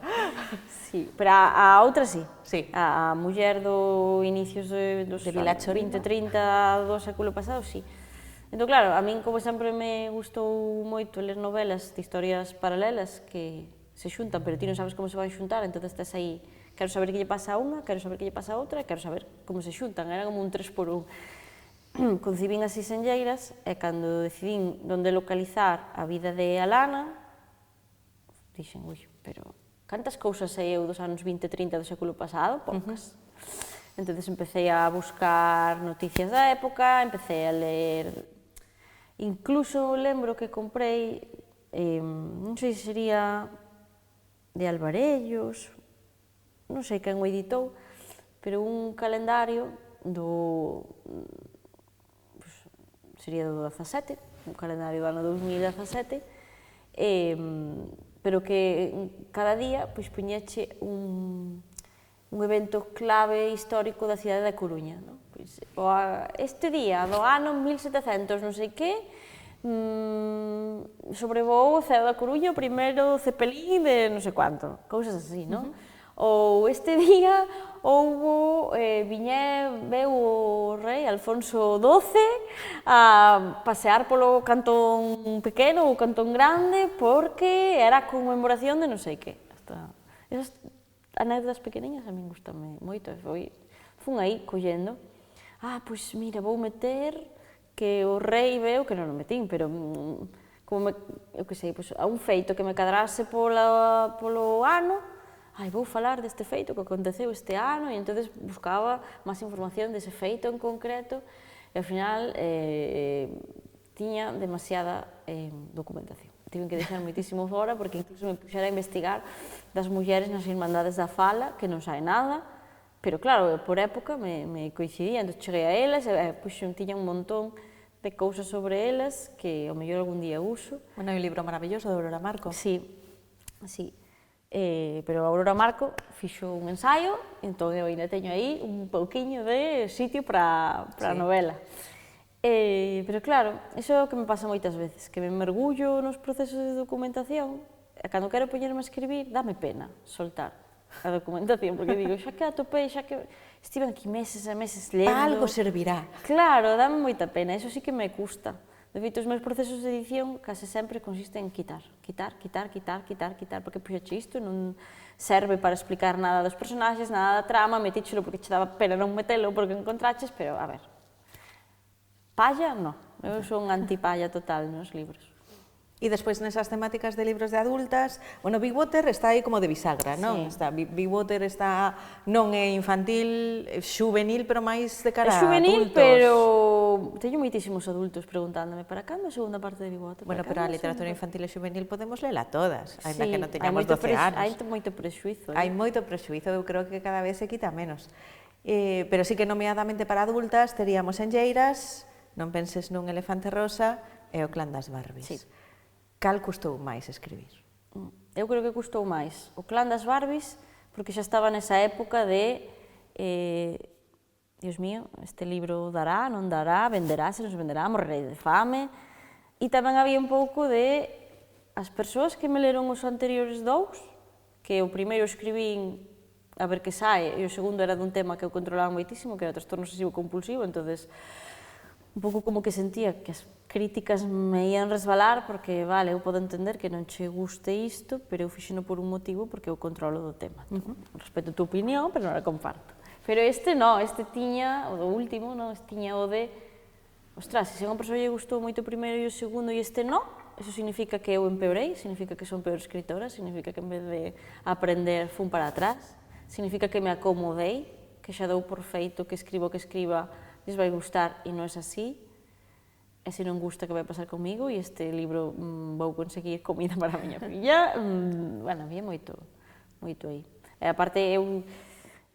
Sí, pero a outra sí. Sí. A muller do inicios dos de Vilacho 20-30 do século pasado, sí. Entón, claro, a min, como sempre me gustou moito ler novelas de historias paralelas que se xuntan, pero ti non sabes como se van xuntar, entón estás aí, quero saber que lle pasa a unha, quero saber que lle pasa a outra, e quero saber como se xuntan, era como un 3x1. Concibín as Senlleiras, e cando decidín onde localizar a vida de Alana, dixen, ui, pero cantas cousas sei eu dos anos 20-30 do século pasado? Poucas. Entón empecé a buscar noticias da época, empecé a ler, incluso lembro que comprei, non sei se sería de Alvarellos, non sei quen o editou, pero un calendario do, pues, sería do 17, un calendario do ano 2017, pero que cada día pois, puñeche un evento clave histórico da cidade da Coruña. Non? Pois, este día do ano 1700 non sei que, sobrevoou o ceo da Coruña o primeiro cepelín de non sei cuánto, cousas así, non? Ou este día houbo, veu o rei Alfonso XII a pasear polo cantón pequeno ou cantón grande porque era a conmemoración de non sei que. Esas anécdotas pequeniñas a min gustame moito, fun aí collendo, pois mira, vou meter que o rei veu, que non o metín, pero como eu que sei, pois, a un feito que me cadrase polo ano, vou falar deste feito que aconteceu este ano, e entonces buscaba máis información dese feito en concreto, e ao final tiña demasiada documentación. Tiven que deixar moitísimo fora, porque incluso me puxera a investigar das mulleres nas Irmandades da Fala, que non sabe nada, pero claro, por época me coincidía, entón cheguei a elas, e tiña un montón de cousas sobre elas que ao mellor algún día uso. Bueno, hai un libro maravilloso de Aurora Marco. Sí, sí. Pero Aurora Marco fixo un ensaio, entón eu ainda teño aí un pouquiño de sitio para a novela. Pero claro, iso é o que me pasa moitas veces, que me mergullo nos procesos de documentación, e cando quero poñerme a escribir, dame pena soltar a documentación, porque digo, xa que atopei, xa que estive aquí meses e meses lendo... Algo servirá. Claro, dame moita pena, iso sí que me custa. De feito, os meus procesos de edición case sempre consisten en quitar, porque puxache isto, non serve para explicar nada dos personaxes, nada da trama, metíchelo porque che daba pena non metelo porque encontraches, pero, a ver, palla, non. Eu sou un antipalla total nos libros. E despois nesas temáticas de libros de adultas, bueno, Big Water está aí como de bisagra, non? Sí. Big Water está, non é infantil, é xuvenil, pero máis de cara a adultos. É xuvenil, pero teño moitísimos adultos preguntándome para cando a segunda parte de Bigote? Bueno, pero a literatura infantil e juvenil podemos lela todas, ainda que non teñamos 12 anos. Hai moito prexuizo. Hai moito prexuizo, eu creo que cada vez se quita menos. Pero sí que nomeadamente para adultas teríamos Enlleiras, Non penses nun elefante rosa e O clan das Barbies. Sí. Cal custou máis escribir? Eu creo que custou máis O clan das Barbies, porque xa estaba nesa época de Dios mío, este libro dará, non dará, venderá, se nos venderá, morrerei de fame. E tamén había un pouco de as persoas que me leron os anteriores dous, que o primeiro escribín a ver que sae, e o segundo era dun tema que eu controlaba moitísimo, que era o trastorno obsesivo compulsivo, entonces un pouco como que sentía que as críticas me ian resbalar, porque, vale, eu podo entender que non che guste isto, pero eu fixeno por un motivo, porque eu controlo do tema. Respeto a tua opinión, pero non a comparto. Pero este non, este tiña, o do último, non, este tiña o de, ostras, se a unha persoa lle gustou moito o primeiro e o segundo e este non, eso significa que eu empeorei, significa que son peor escritora, significa que en vez de aprender fun para atrás, significa que me acomodei, que xa dou por feito que escriba, lles vai gustar e non é así, e se non gusta que vai pasar comigo e este libro vou conseguir comida para a miña filla, bueno, había moito aí. E aparte eu,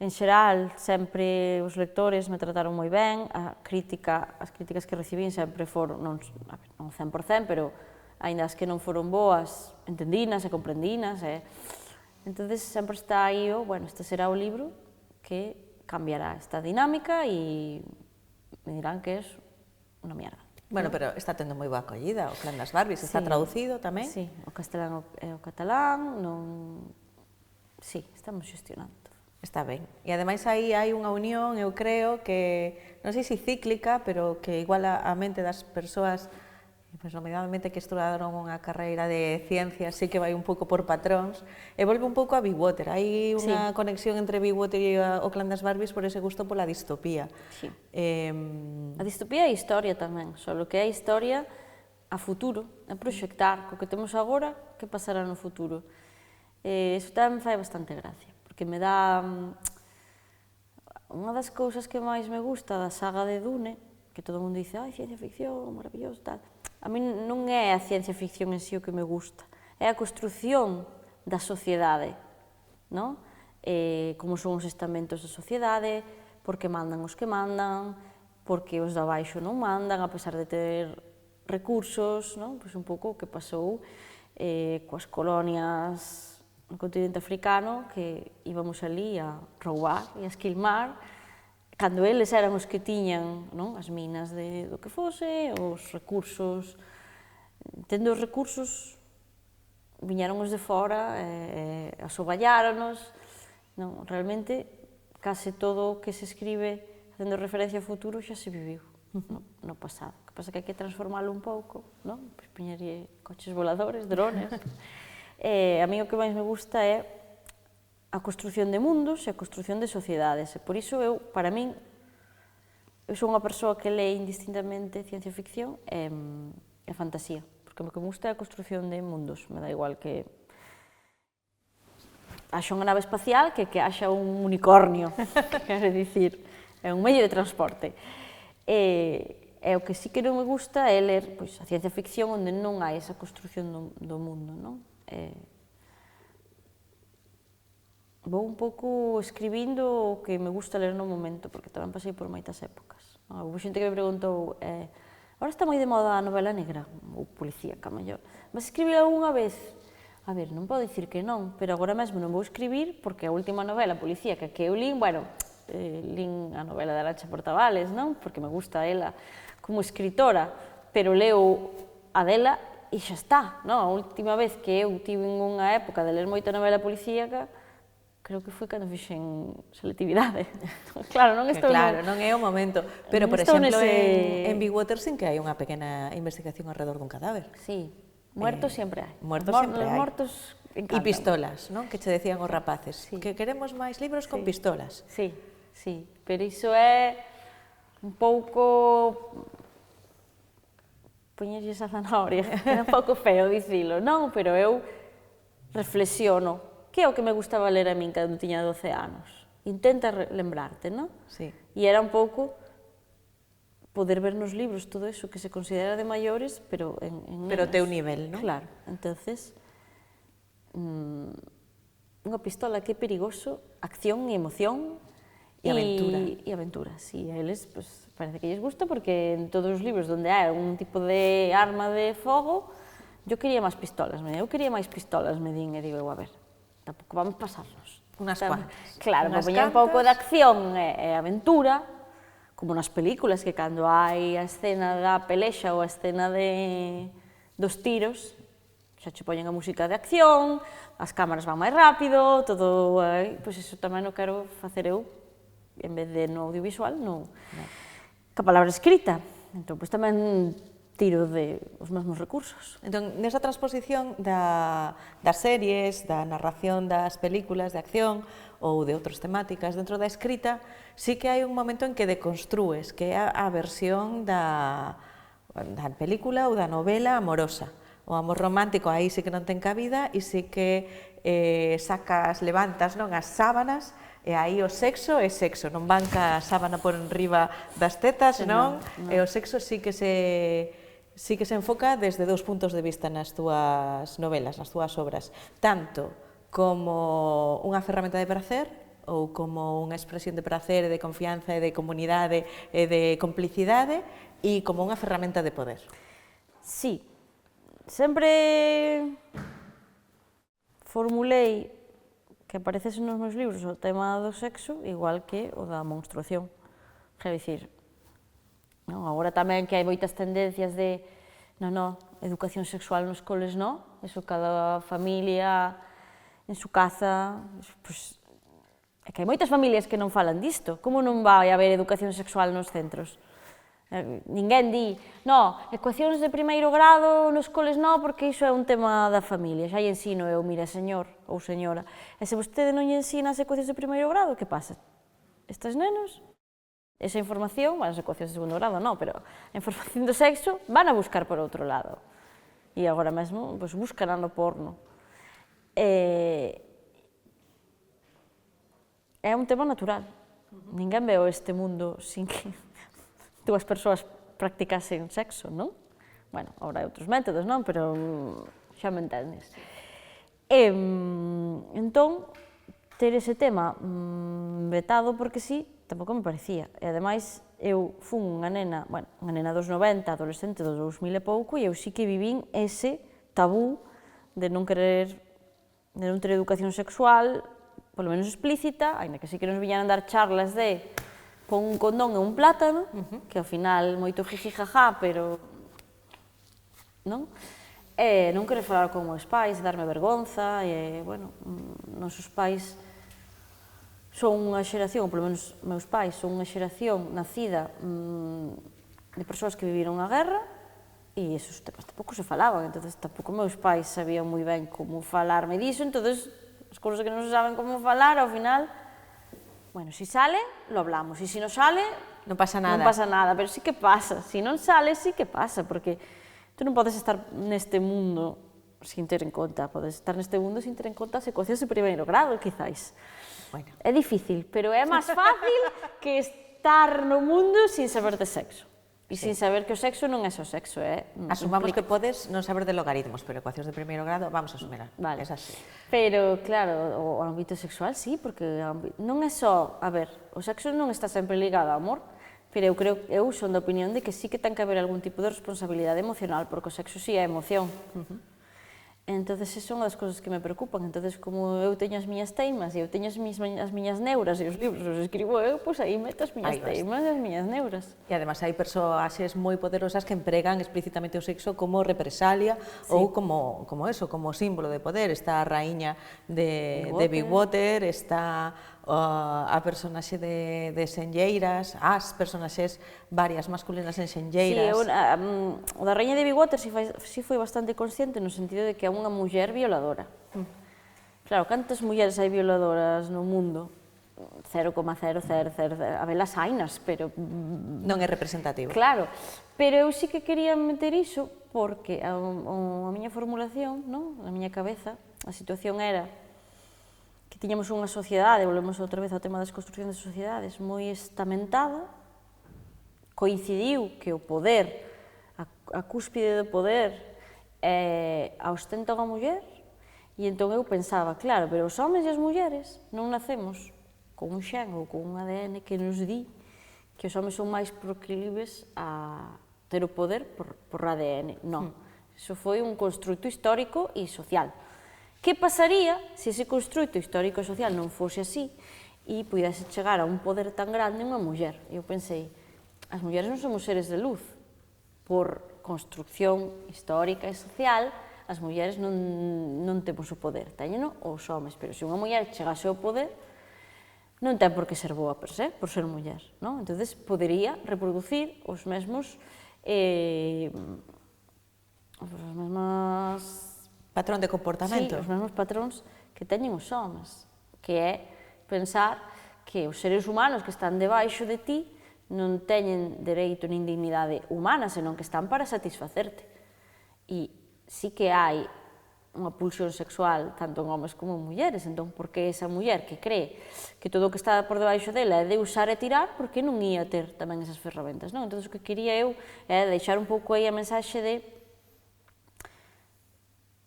en xeral, sempre os lectores me trataron moi ben, as críticas que recibín sempre foron, non 100%, pero aínda as que non foron boas, entendinas e comprendinas, entonces sempre está aí bueno, este será o libro que cambiará esta dinámica e me dirán que é unha mierda. Bueno, pero está tendo moi boa acollida, O clan das Barbies, está traducido tamén? Sí, o castelán e o catalán, sí, estamos xestionando. Está ben. E ademais aí hai unha unión, eu creo, que non sei se cíclica, pero que igual a mente das persoas, pois nomeadamente que estudaron unha carreira de ciencias, sí que vai un pouco por patróns, e volve un pouco a Big Water. Hai unha conexión entre Big Water e O clan das Barbies por ese gusto pola distopía. Sí. A distopía é historia tamén, só que é historia a futuro, a proxectar, co que temos agora, que pasará no futuro. Iso tamén fai bastante gracia, porque me dá unha das cousas que máis me gusta da saga de Dune, que todo o mundo dice, ai, ciencia ficción, maravilloso, tal. A mí non é a ciencia ficción en sí o que me gusta, é a construción da sociedade, non? Como son os estamentos da sociedade, por que mandan os que mandan, porque os de abaixo non mandan, a pesar de ter recursos, non? Pois un pouco o que pasou coas colonias no continente africano, que íbamos ali a roubar e a esquilmar, cando eles eran os que tiñan as minas do que fose, os recursos. Tendo os recursos, viñeron os de fora, asoballáronos. Realmente, case todo o que se escribe facendo referencia ao futuro xa se viviu no pasado. O que pasa que hai que transformalo un pouco, pois poñerlle coches voladores, drones. A mí o que máis me gusta é a construción de mundos e a construción de sociedades. E por iso, para min, eu sou unha persoa que lee indistintamente ciencia ficción e fantasía, porque o que me gusta é a construción de mundos. Me dá igual que haxa unha nave espacial que haxa un unicornio, quero dicir, é un medio de transporte. E o que sí que non me gusta é ler a ciencia ficción onde non hai esa construción do mundo, non? Vou un pouco escribindo o que me gusta ler no momento, porque tamén pasei por moitas épocas. Houve xente que me preguntou, agora está moi de moda a novela negra, ou policíaca, mellor. Vas escribir algunha vez? A ver, non podo dicir que non, pero agora mesmo non vou escribir, porque a última novela policíaca que eu lín, lín a novela de Arantxa Portavales, non? Porque me gusta ela como escritora, pero leo a dela e xa está, non? A última vez que eu tive unha época de ler moita novela policíaca, creo que foi cando fixen selectividade. Claro, non estou... Claro, non é o momento. Pero, por exemplo, en Big Water sin que hai unha pequena investigación alrededor dun cadáver. Sí, muertos sempre hai. Muertos sempre hai. Os mortos encantan. E pistolas, non? Que che decían os rapaces. Que queremos máis libros con pistolas. Sí, sí. Pero iso é un pouco... Poñerlle esa zanahoria. É un pouco feo dicilo, non? Pero eu reflexiono. Que é o que me gustaba ler a min cando tiña 12 anos? Intenta lembrarte, non? Sí. E era un pouco poder ver nos libros todo eso que se considera de maiores, pero en nenos. Pero teu nivel, non? Claro, entonces, unha pistola que é perigoso, acción e emoción, E aventura. E aventura, sí, a eles pues, parece que lles gusta porque en todos os libros onde hai algún tipo de arma de fogo, eu quería máis pistolas, me din, e digo, a ver, tampouco vamos pasarnos. Unas cuantas. Claro, Unas poñer un pouco de cantas. acción e aventura, como nas películas, que cando hai a escena da pelexa ou a escena dos tiros, xa che poñen a música de acción, as cámaras van máis rápido, todo, pois iso tamén o quero facer eu, en vez de no audiovisual, ca palabra escrita. Entón, pois tamén tiro de os mesmos recursos. Entón, nesa transposición das series, da narración das películas de acción ou de outras temáticas dentro da escrita, sí que hai un momento en que deconstrúes, que é a versión da película ou da novela amorosa. O amor romántico aí sí que non ten cabida e sí que levantas as sábanas e aí o sexo é sexo, non van ca sábana por enriba das tetas, non? E o sexo sí que se enfoca desde dous puntos de vista nas túas novelas, nas túas obras, tanto como unha ferramenta de prazer ou como unha expresión de prazer e de confianza e de comunidade e de complicidade e como unha ferramenta de poder. Sí, sempre formulei que aparecese nos meus libros o tema do sexo igual que o da menstruación. Quero dicir, agora tamén que hai moitas tendencias de educación sexual nos coles, eso cada familia en su casa, pues, é que hai moitas familias que non falan disto, como non vai haber educación sexual nos centros? Ninguén di, ecuacións de primeiro grado nos coles porque iso é un tema da familia, xa lle ensino eu, mira, señor ou señora, e se vostede non lle ensina as ecuacións de primeiro grado, que pasa? Estes nenos, esa información, as ecuacións de segundo grado pero a información do sexo van a buscar por outro lado, e agora mesmo buscan no porno. É un tema natural, ninguén veo este mundo sin que dúas persoas practicasen sexo, non? Bueno, agora hai outros métodos, pero xa me entendes. Entón, ter ese tema vetado porque sí, tampouco me parecía. E ademais, eu fun unha nena dos 90, adolescente dos 2000 e pouco, e eu sí que vivín ese tabú de non ter educación sexual, polo menos explícita, aínda que sí que nos viñan a dar charlas de pon un condón e un plátano, que ao final moito jiji jajá, pero non querer falar con meus pais, darme vergonza, e, nosos pais son unha xeración, ou polo menos meus pais, son unha xeración nacida de persoas que viviron a guerra, e esos temas tampouco se falaban, entón tampouco meus pais sabían moi ben como falarme diso, entón as cousas que non se saben como falar, ao final, si sale, lo hablamos, e se non sale, non pasa nada. Non pasa nada, pero sí que pasa, se non sale, sí que pasa, porque tú non podes estar neste mundo sin ter en conta, podes estar neste mundo sin ter en conta as ecuacións de primeiro grado, quizáis. É difícil, pero é máis fácil que estar no mundo sin saber de sexo. E sin saber que o sexo non é só sexo, Asumamos que podes non saber de logaritmos, pero ecuacións de primeiro grado vamos a asumir. Vale. É así. Pero, claro, o ámbito sexual sí, porque non é só, o sexo non está sempre ligado ao amor, pero eu son da opinión de que sí que ten que haber algún tipo de responsabilidade emocional, porque o sexo sí é emoción. Entonces, esas son as cousas que me preocupan. Entonces, como eu teño as miñas teimas e eu teño as miñas neuras e os libros os escribo eu, pois aí meto as miñas teimas e as miñas neuras. E ademais hai persoaxes moi poderosas que empregan explícitamente o sexo como represalia ou como símbolo de poder. Está a raíña de Bigwater, está a personaxe de Senlleiras, as personaxes varias masculinas en Senlleiras. Sí, o da raíña de Bigwater si foi bastante consciente no sentido de que é unha muller violadora. Claro, cantas mulleres hai violadoras no mundo? 0,000, a velas hainas, pero... Non é representativo. Claro, pero eu sí que quería meter iso porque a miña formulación, a miña cabeza, a situación era que tiñamos unha sociedade, volvemos outra vez ao tema das construccións de sociedades, moi estamentada, coincidiu que o poder, a cúspide do poder, a ostenta unha muller, e entón eu pensaba, claro, pero os homens e as mulleres non nacemos con un xen ou con un ADN que nos di que os homens son máis proclives a ter o poder por ADN. Non, iso foi un construto histórico e social. Que pasaría se ese construto histórico e social non fose así e pudese chegar a un poder tan grande unha muller? Eu pensei, as mulleres non somos seres de luz. Por construcción histórica e social, as mulleres non temos o poder, teñeno os homes, pero se unha muller chegase ao poder, non ten por que ser boa per se, por ser muller, non? Entón, podería reproducir os mesmos patrón de comportamento. Sí, os mesmos patróns que teñen os homes, que é pensar que os seres humanos que están debaixo de ti non teñen dereito nin dignidade humana, senón que están para satisfacerte. E sí que hai unha pulsión sexual tanto en homes como en mulleres, entón, por que esa muller que cree que todo o que está por debaixo dela é de usar e tirar, por que non ia ter tamén esas ferramentas, non? Entón, o que quería eu é deixar un pouco aí a mensaxe de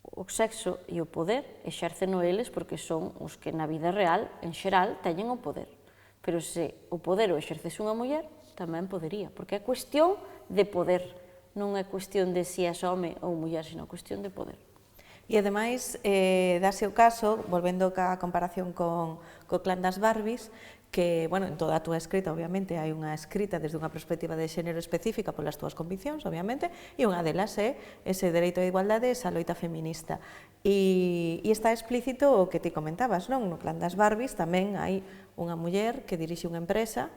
o sexo e o poder exerceno eles porque son os que na vida real, en xeral, teñen o poder. Pero se o poder o exercese unha muller, tamén podería, porque é cuestión de poder, non é cuestión de si és home ou muller, sino cuestión de poder. E ademais, dase o caso, volvendo ca comparación co clan das Barbies, que, bueno, en toda a túa escrita, obviamente, hai unha escrita desde unha perspectiva de xénero específica polas túas conviccións, obviamente, e unha delas é ese dereito á igualdade, esa loita feminista. E está explícito o que ti comentabas, non? No clan das Barbies tamén hai unha muller que dirixe unha empresa,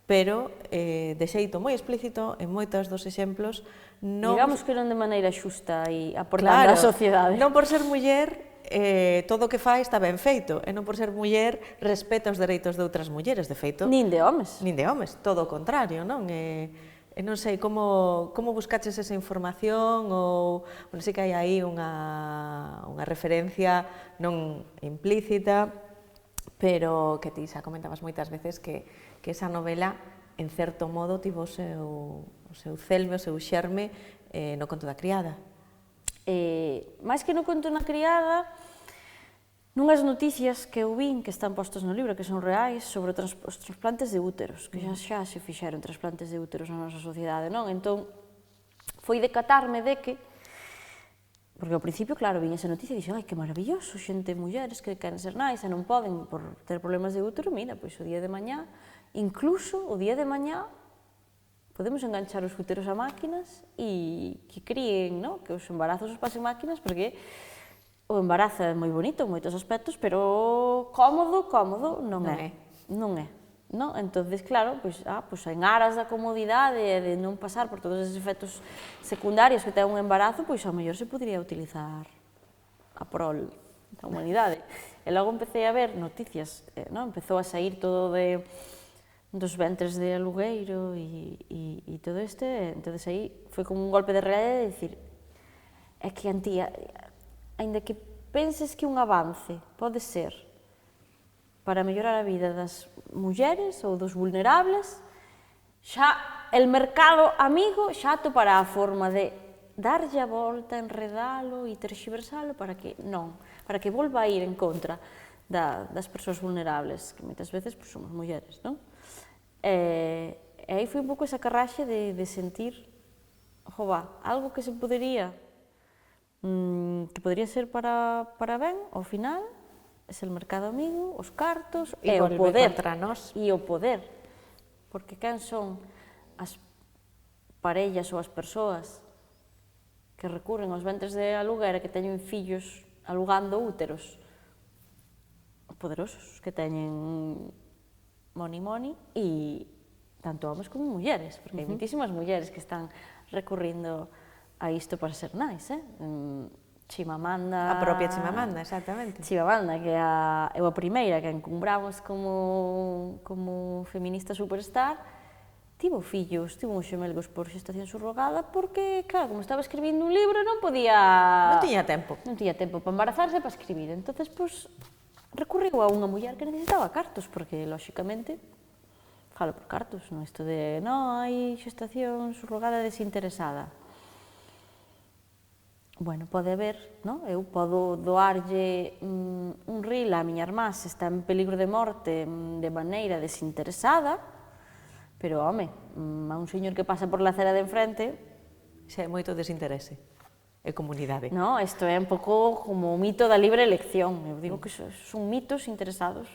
pero de xeito moi explícito, en moitos dos exemplos, non... Digamos que non de maneira xusta e aportando á sociedade. Non por ser muller, todo o que fai está ben feito, e non por ser muller respeta os dereitos de outras mulleres, de feito... Nin de homes. Nin de homes, todo o contrario, non? E non sei como buscaches esa información ou... Bueno, sí que hai aí unha referencia non implícita, pero que ti xa comentabas moitas veces que esa novela, en certo modo, tivo o seu celme, o seu xerme no conto da criada. Mais que no conto na criada, nunhas noticias que eu vin que están postos no libro, que son reais, sobre os trasplantes de úteros, que xa se fixeron trasplantes de úteros na nosa sociedade, non? Entón, foi decatarme de que, porque ao principio, claro, vin esa noticia e dixen, ai, que maravilloso, xente, mulleres que queren ser nais e non poden por ter problemas de útero, mira, pois o día de mañá, incluso o día de mañá, podemos enganchar os úteros a máquinas e que críen, no? Que os embarazos os pasen máquinas, porque o embarazo é moi bonito en moitos aspectos, pero cómodo non é. Non é. No? Entonces, claro, pois en aras da comodidade e de non pasar por todos esos efectos secundarios que ten un embarazo, pois ao mellor se podría utilizar a prol da humanidade. E logo empecé a ver noticias, empezou a sair todo dos ventres de alugueiro e todo entonces aí foi como un golpe de realidade de dicir, é que Antía, aínda que penses que un avance pode ser para mellorar a vida das mulleres ou dos vulnerables, xa el mercado amigo xa atopará a forma de darlle a volta, enredalo e terxiversalo para que volva a ir en contra das persoas vulnerables, que moitas veces somos mulleres, non? E aí foi un pouco esa carraxe de sentir, algo que se podería, que podría ser para ben, ao final, é el mercado amigo, os cartos e o poder. E o poder. Porque quen son as parellas ou as persoas que recurren aos ventres de aluguer e que teñen fillos alugando úteros? Os poderosos, que teñen money e tanto homes como mulleres, porque hai moitísimas mulleres que están recurrindo a isto para ser nais, Chimamanda... A propia Chimamanda, exactamente. Chimamanda, que é a primeira que encumbramos como feminista superstar, tivo fillos, tivo uns xemelgos por xestación subrogada, porque, claro, como estaba escribindo un libro, non podía... Non tiña tempo. Non tiña tempo para embarazarse e para escribir. Entonces, recurriu a unha muller que necesitaba cartos, porque, lóxicamente, falo por cartos, non isto de, non, hai xestación subrogada desinteresada. Bueno, pode haber, non? Eu podo doarlle un ril á miña irmá se está en peligro de morte de maneira desinteresada, pero, home, a un señor que pasa por la acera de enfrente... Xa é moito desinterese e comunidade. No, isto é un pouco como o mito da libre elección. Eu digo que son mitos interesados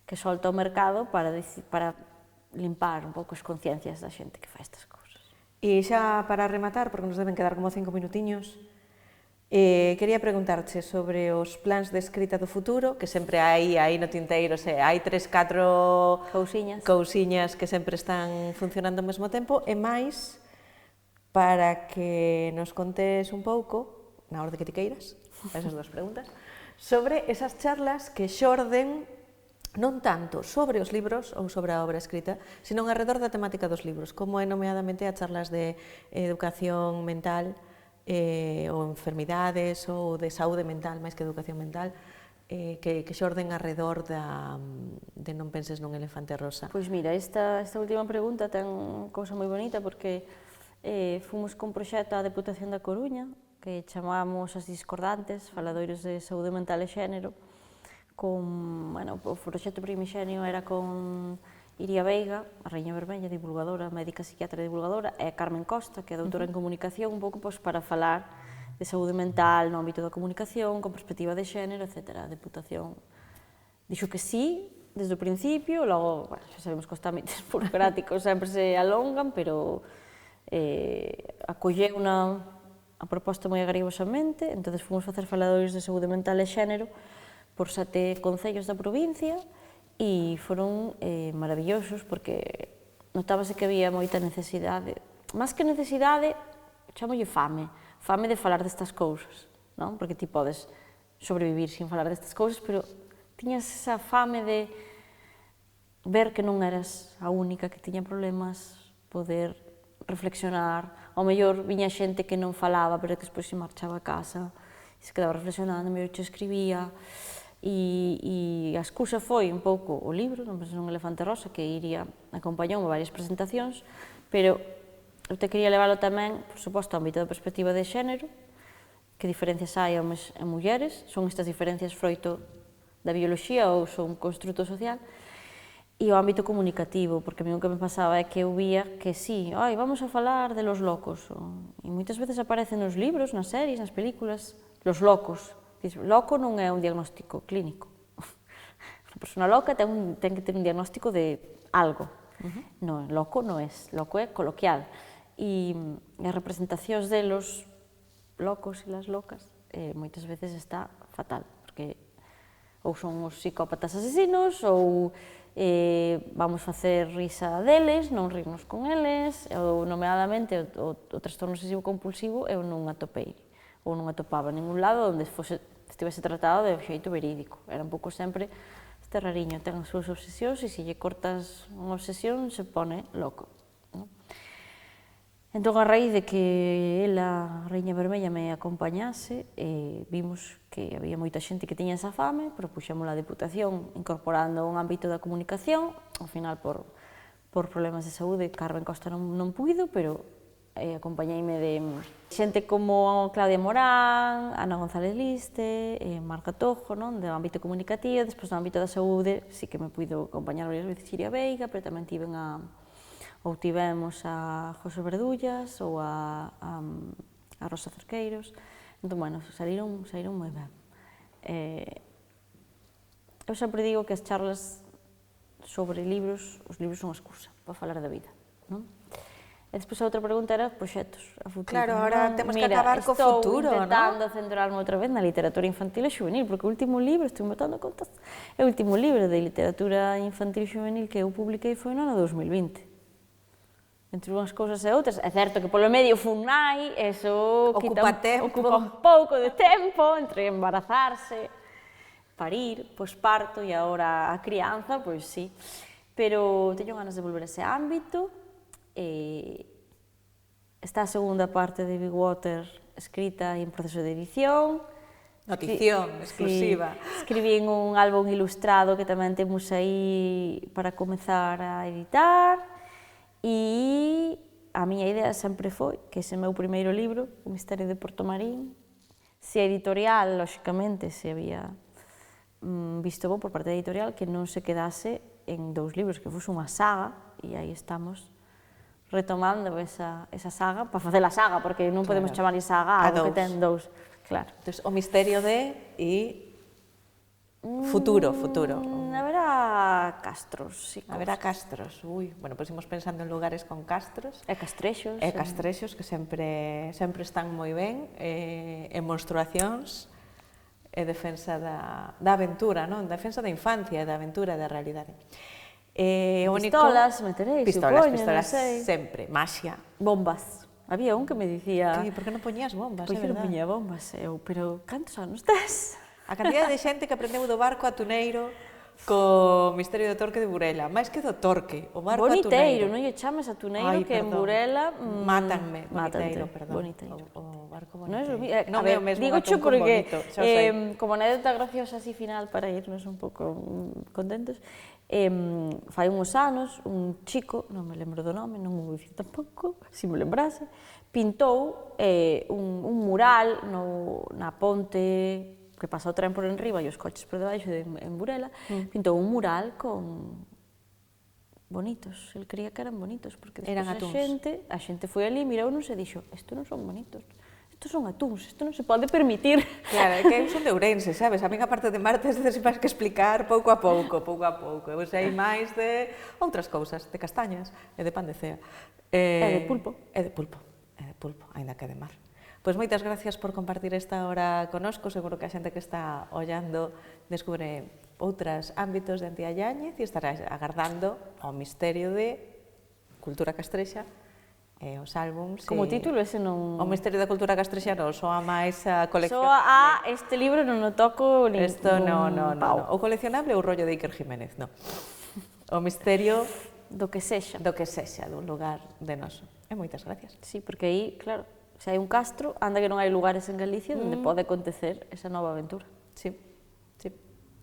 que solta o mercado para limpar un pouco as conciencias da xente que fai estas cousas. E xa para rematar, porque nos deben quedar como 5 minutiños, quería preguntarche sobre os plans de escrita do futuro, que sempre hai no tinteiro, hai 3-4 cousiñas que sempre están funcionando ao mesmo tempo, e máis para que nos contes un pouco, na orde que ti queiras, esas dúas preguntas, sobre esas charlas que xorden non tanto sobre os libros ou sobre a obra escrita, sino alrededor da temática dos libros, como é nomeadamente a charlas de educación mental ou enfermidades ou de saúde mental, máis que educación mental, que xorden alrededor de non penses nun elefante rosa. Pois mira, esta última pregunta ten unha cousa moi bonita porque fomos con proxecto á Deputación da Coruña que chamamos as discordantes, faladoiros de saúde mental e xénero. O proxecto primixenio era con Iria Veiga, a Raíña Vermella, divulgadora, médica psiquiatra divulgadora, e Carmen Costa, que é doutora en comunicación, un pouco para falar de saúde mental no ámbito da comunicación, con perspectiva de xénero, etc. A Deputación dixo que sí, desde o principio, logo, xa sabemos que os trámites burocráticos sempre se alongan, pero acolleu a proposta moi agrivosamente, entón fomos facer faladoiros de saúde mental e xénero por 7 concellos da provincia e foron maravillosos porque notábase que había moita necesidade, máis que necesidade, chamolle fame de falar destas cousas, non? Porque ti podes sobrevivir sin falar destas cousas, pero tiñas esa fame de ver que non eras a única que tiña problemas, poder reflexionar, ao mellor viña xente que non falaba, pero que despois se marchaba a casa, e se quedaba reflexionando, mellor che escribía, e a excusa foi un pouco o libro, Non penses nun elefante rosa, que Iria acompañou a varias presentacións, pero eu te quería leválo tamén, por suposto, ao ámbito da perspectiva de xénero, que diferencias hai homes e mulleres, son estas diferencias froito da bioloxía ou son construto social, e o ámbito comunicativo, porque a mí o que me pasaba é que eu vía que sí, vamos a falar de los locos, e moitas veces aparecen nos libros, nas series, nas películas, los locos. Loco non é un diagnóstico clínico. Unha persona loca ten que ter un diagnóstico de algo. Non, loco non é, loco é coloquial. E as representacións delos locos e las locas moitas veces está fatal, porque ou son os psicópatas asesinos, ou vamos facer risa deles, non rirnos con eles, ou nomeadamente o trastorno obsesivo compulsivo eu non atopei, ou non atopaba en ningún lado onde estivese tratado de xeito verídico. Era un pouco sempre este rariño, ten as súas obsesións e se lle cortas unha obsesión se pone loco. Entón, a raíz de que ela, a Raíña Vermella, me acompañase, vimos que había moita xente que tiña esa fame, propuxemos a Deputación incorporando un ámbito da comunicación, ao final por problemas de saúde, Carmen Costa non puido, pero acompañeime de xente como Claudia Morán, Ana González Liste, Marca Tojo, do ámbito comunicativo, despois do ámbito da saúde, sí que me puido acompañar varias veces Iria Veiga, pero tamén tivemos a José Verdullas ou a Rosa Cerqueiros, entón, bueno, saíron moi ben. Eu sempre digo que as charlas sobre libros, os libros son a excusa para falar da vida, non? E despois a outra pregunta era proxectos a futuro. Claro, ahora temos que acabar co futuro, non? Estou intentando centrarme outra vez na literatura infantil e xuvenil, porque o último libro, estou botando contas, o último libro de literatura infantil e xuvenil que eu publiquei foi no ano 2020. Entre unhas cousas e outras, é certo que polo medio fun nai, eso ocupa un pouco de tempo, entre embarazarse, parir, posparto e agora a crianza, pois sí. Pero teño ganas de volver a ese ámbito. Está a segunda parte de Big Water escrita e en proceso de edición, Notición exclusiva. Sí, escribín un álbum ilustrado que tamén temos aí para comezar a editar e a miña idea sempre foi que ese meu primeiro libro, O misterio de Portomarín, se a editorial, lóxicamente, se había visto bo por parte da editorial que non se quedase en 2 libros, que fose unha saga, e aí estamos retomando esa saga, para facer a saga, porque non podemos chamar saga a algo que ten 2. Claro. Entonces, O misterio de e futuro. Haberá castros. Haberá castros. Bueno, pois imos pensando en lugares con castros. E castrexos. E castrexos que sempre están moi ben, en monstruacións, e defensa da aventura, non? Defensa da infancia, da aventura, da realidade. Pistolas, meteréis, pistolas, non sei. sempre. Maxia. Bombas. Había un que me dicía... Por que non poñías bombas, Pois que non poñía bombas, pero cantos anos tes? A cantidad de xente que aprendeu do barco a tuneiro co misterio do Torque de Burela, máis que do Torque, o barco Boniteiro, a tuneiro. non lle chames a tuneiro, que en Burela... Mátanme, boniteiro, perdón. Boniteiro. O barco Non boniteiro. non é o mesmo, digo cho porque, como anécdota graciosa así final, para irnos un pouco contentos, fai uns anos, un chico, non me lembro do nome, non o vou dicir tampouco, se me lembrase, pintou un mural na ponte que pasa o tren por enriba e os coches por debaixo en Burela, pintou un mural con bonitos, el creía que eran bonitos, porque despois a xente foi ali, mirounos e dixo, isto non son bonitos, estos son atúns, isto non se pode permitir. Claro, é que eu son de Ourense, sabes? A min a parte de Martes se vas que explicar pouco a pouco. Eu sei máis de outras cousas, de castañas e de pan de cea. E de pulpo. E de pulpo, aínda que de mar. Pois moitas gracias por compartir esta hora conosco, seguro que a xente que está ollando descubre outros ámbitos de Antía Yáñez e estará agardando o misterio de cultura castrexa e os álbums. Como título ese non... O misterio da cultura castrexa non, soa máis a colección... Soa a este libro non o toco nin Isto non. O coleccionable ou o rollo de Iker Jiménez, non. O misterio... Do que sexa. Do que sexa, dun lugar de noso. E moitas gracias. Sí, porque aí, claro, se hai un castro, anda que non hai lugares en Galicia onde pode acontecer esa nova aventura. Sí.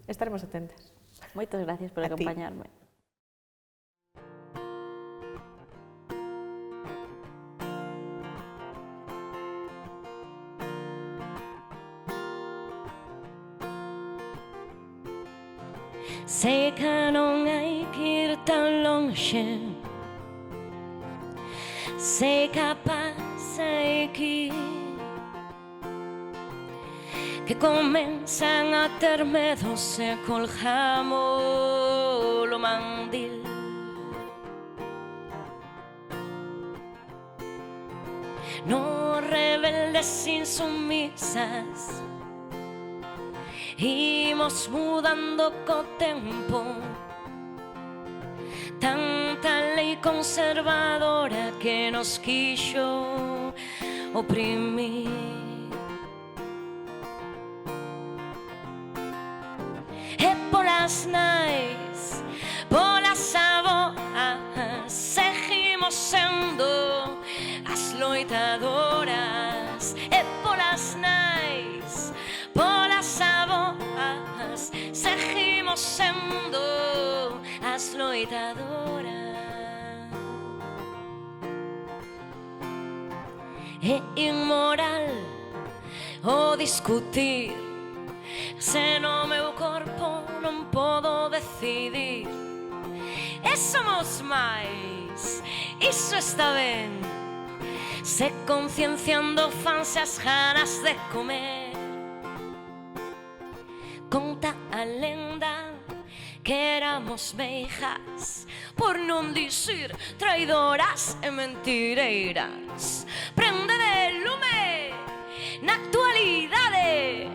Estaremos atentas. Moitas gracias por acompañarme. Sei que non hai que ir tan lonxe, sei que pasa aquí, que comenzan a ter medo se colgamos o mandil. No rebeldes insumisas, imos mudando co tempo. Tanta lei conservadora que nos quixo oprimir. E polas nais, polas aboas, seguimos sendo as loitadoras. E polas nais, polas aboas, seguimos sendo as loitadoras. É inmoral o discutir se no meu corpo non podo decidir. E somos máis, iso está ben. Se concienciando fanse as ganas de comer. Conta a lenda que éramos meijas, por non dicir traidoras e mentireiras. Prende de lume na actualidade,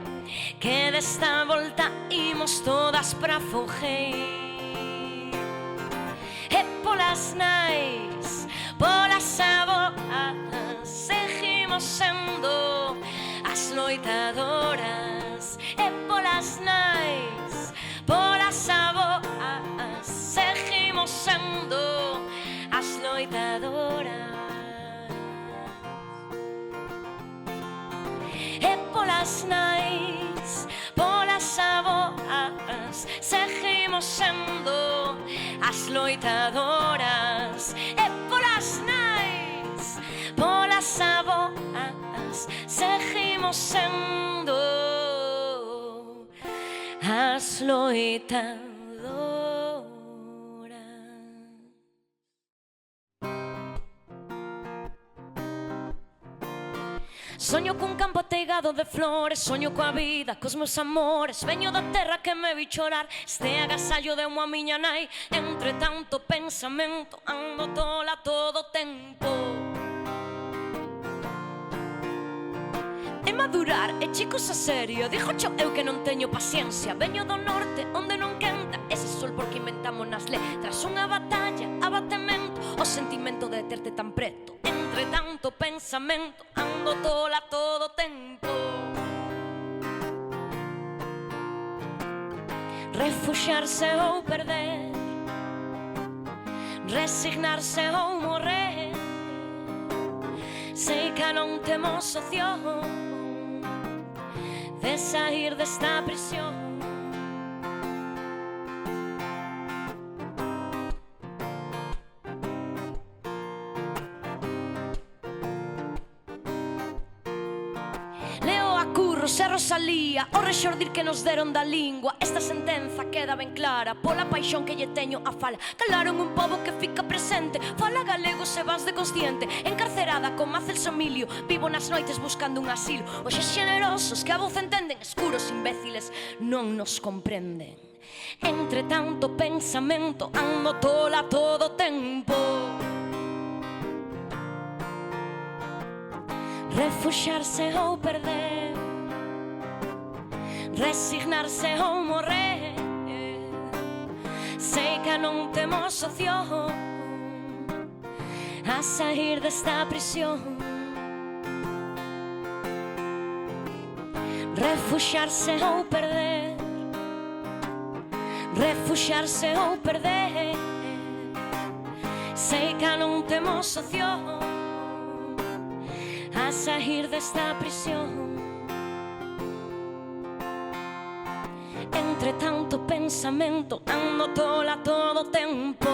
que desta volta imos todas pra fogueir. E polas nais, polas aboas, seguimos sendo as loitadoras. E polas nais, polas aboas, seguimos sendo as loitadoras. E polas nais, polas avoas, seguimos sendo as loitadoras. E polas nais, polas avoas, seguimos sendo as loitadoras. Soño cun campo ateigado de flores, soño coa vida, cos meus amores. Veño da terra que me vi chorar, este agasallo deu a miña nai. Entre tanto pensamento, ando tola todo o tempo. E madurar é chicos a serio, dixo cho eu que non teño paciencia. Veño do norte, onde non quenta ese sol porque inventamos nas letras. Unha batalla, abatemento, o sentimento de terte tan preto. Entre tanto pensamento, ando tola todo o tempo. Refuxiarse ou perder, resignarse ou morrer. Sei que non temos opción de sair desta prisión. Leo a Curros e Rosalía, o rexordir que nos deron da lingua. Esta sentenza queda ben clara pola paixón que lle teño a fala. Calaron un pobo que fica presente, fala galego se vas de consciente. Encarcerada con Macelso Emilio, vivo nas noites buscando un asilo. Oxes xenerosos que a voz entenden, escuros imbéciles non nos comprenden. Entre tanto pensamento, ando tola todo o tempo. Refuxiarse ou perder, resignarse ou morrer. Sei que non temos opción a sair desta prisión. Refuxiarse ou perder, refuxiarse ou perder. Sei que non temos opción a sair desta prisión. Entre tanto pensamento, ando tola todo o tempo.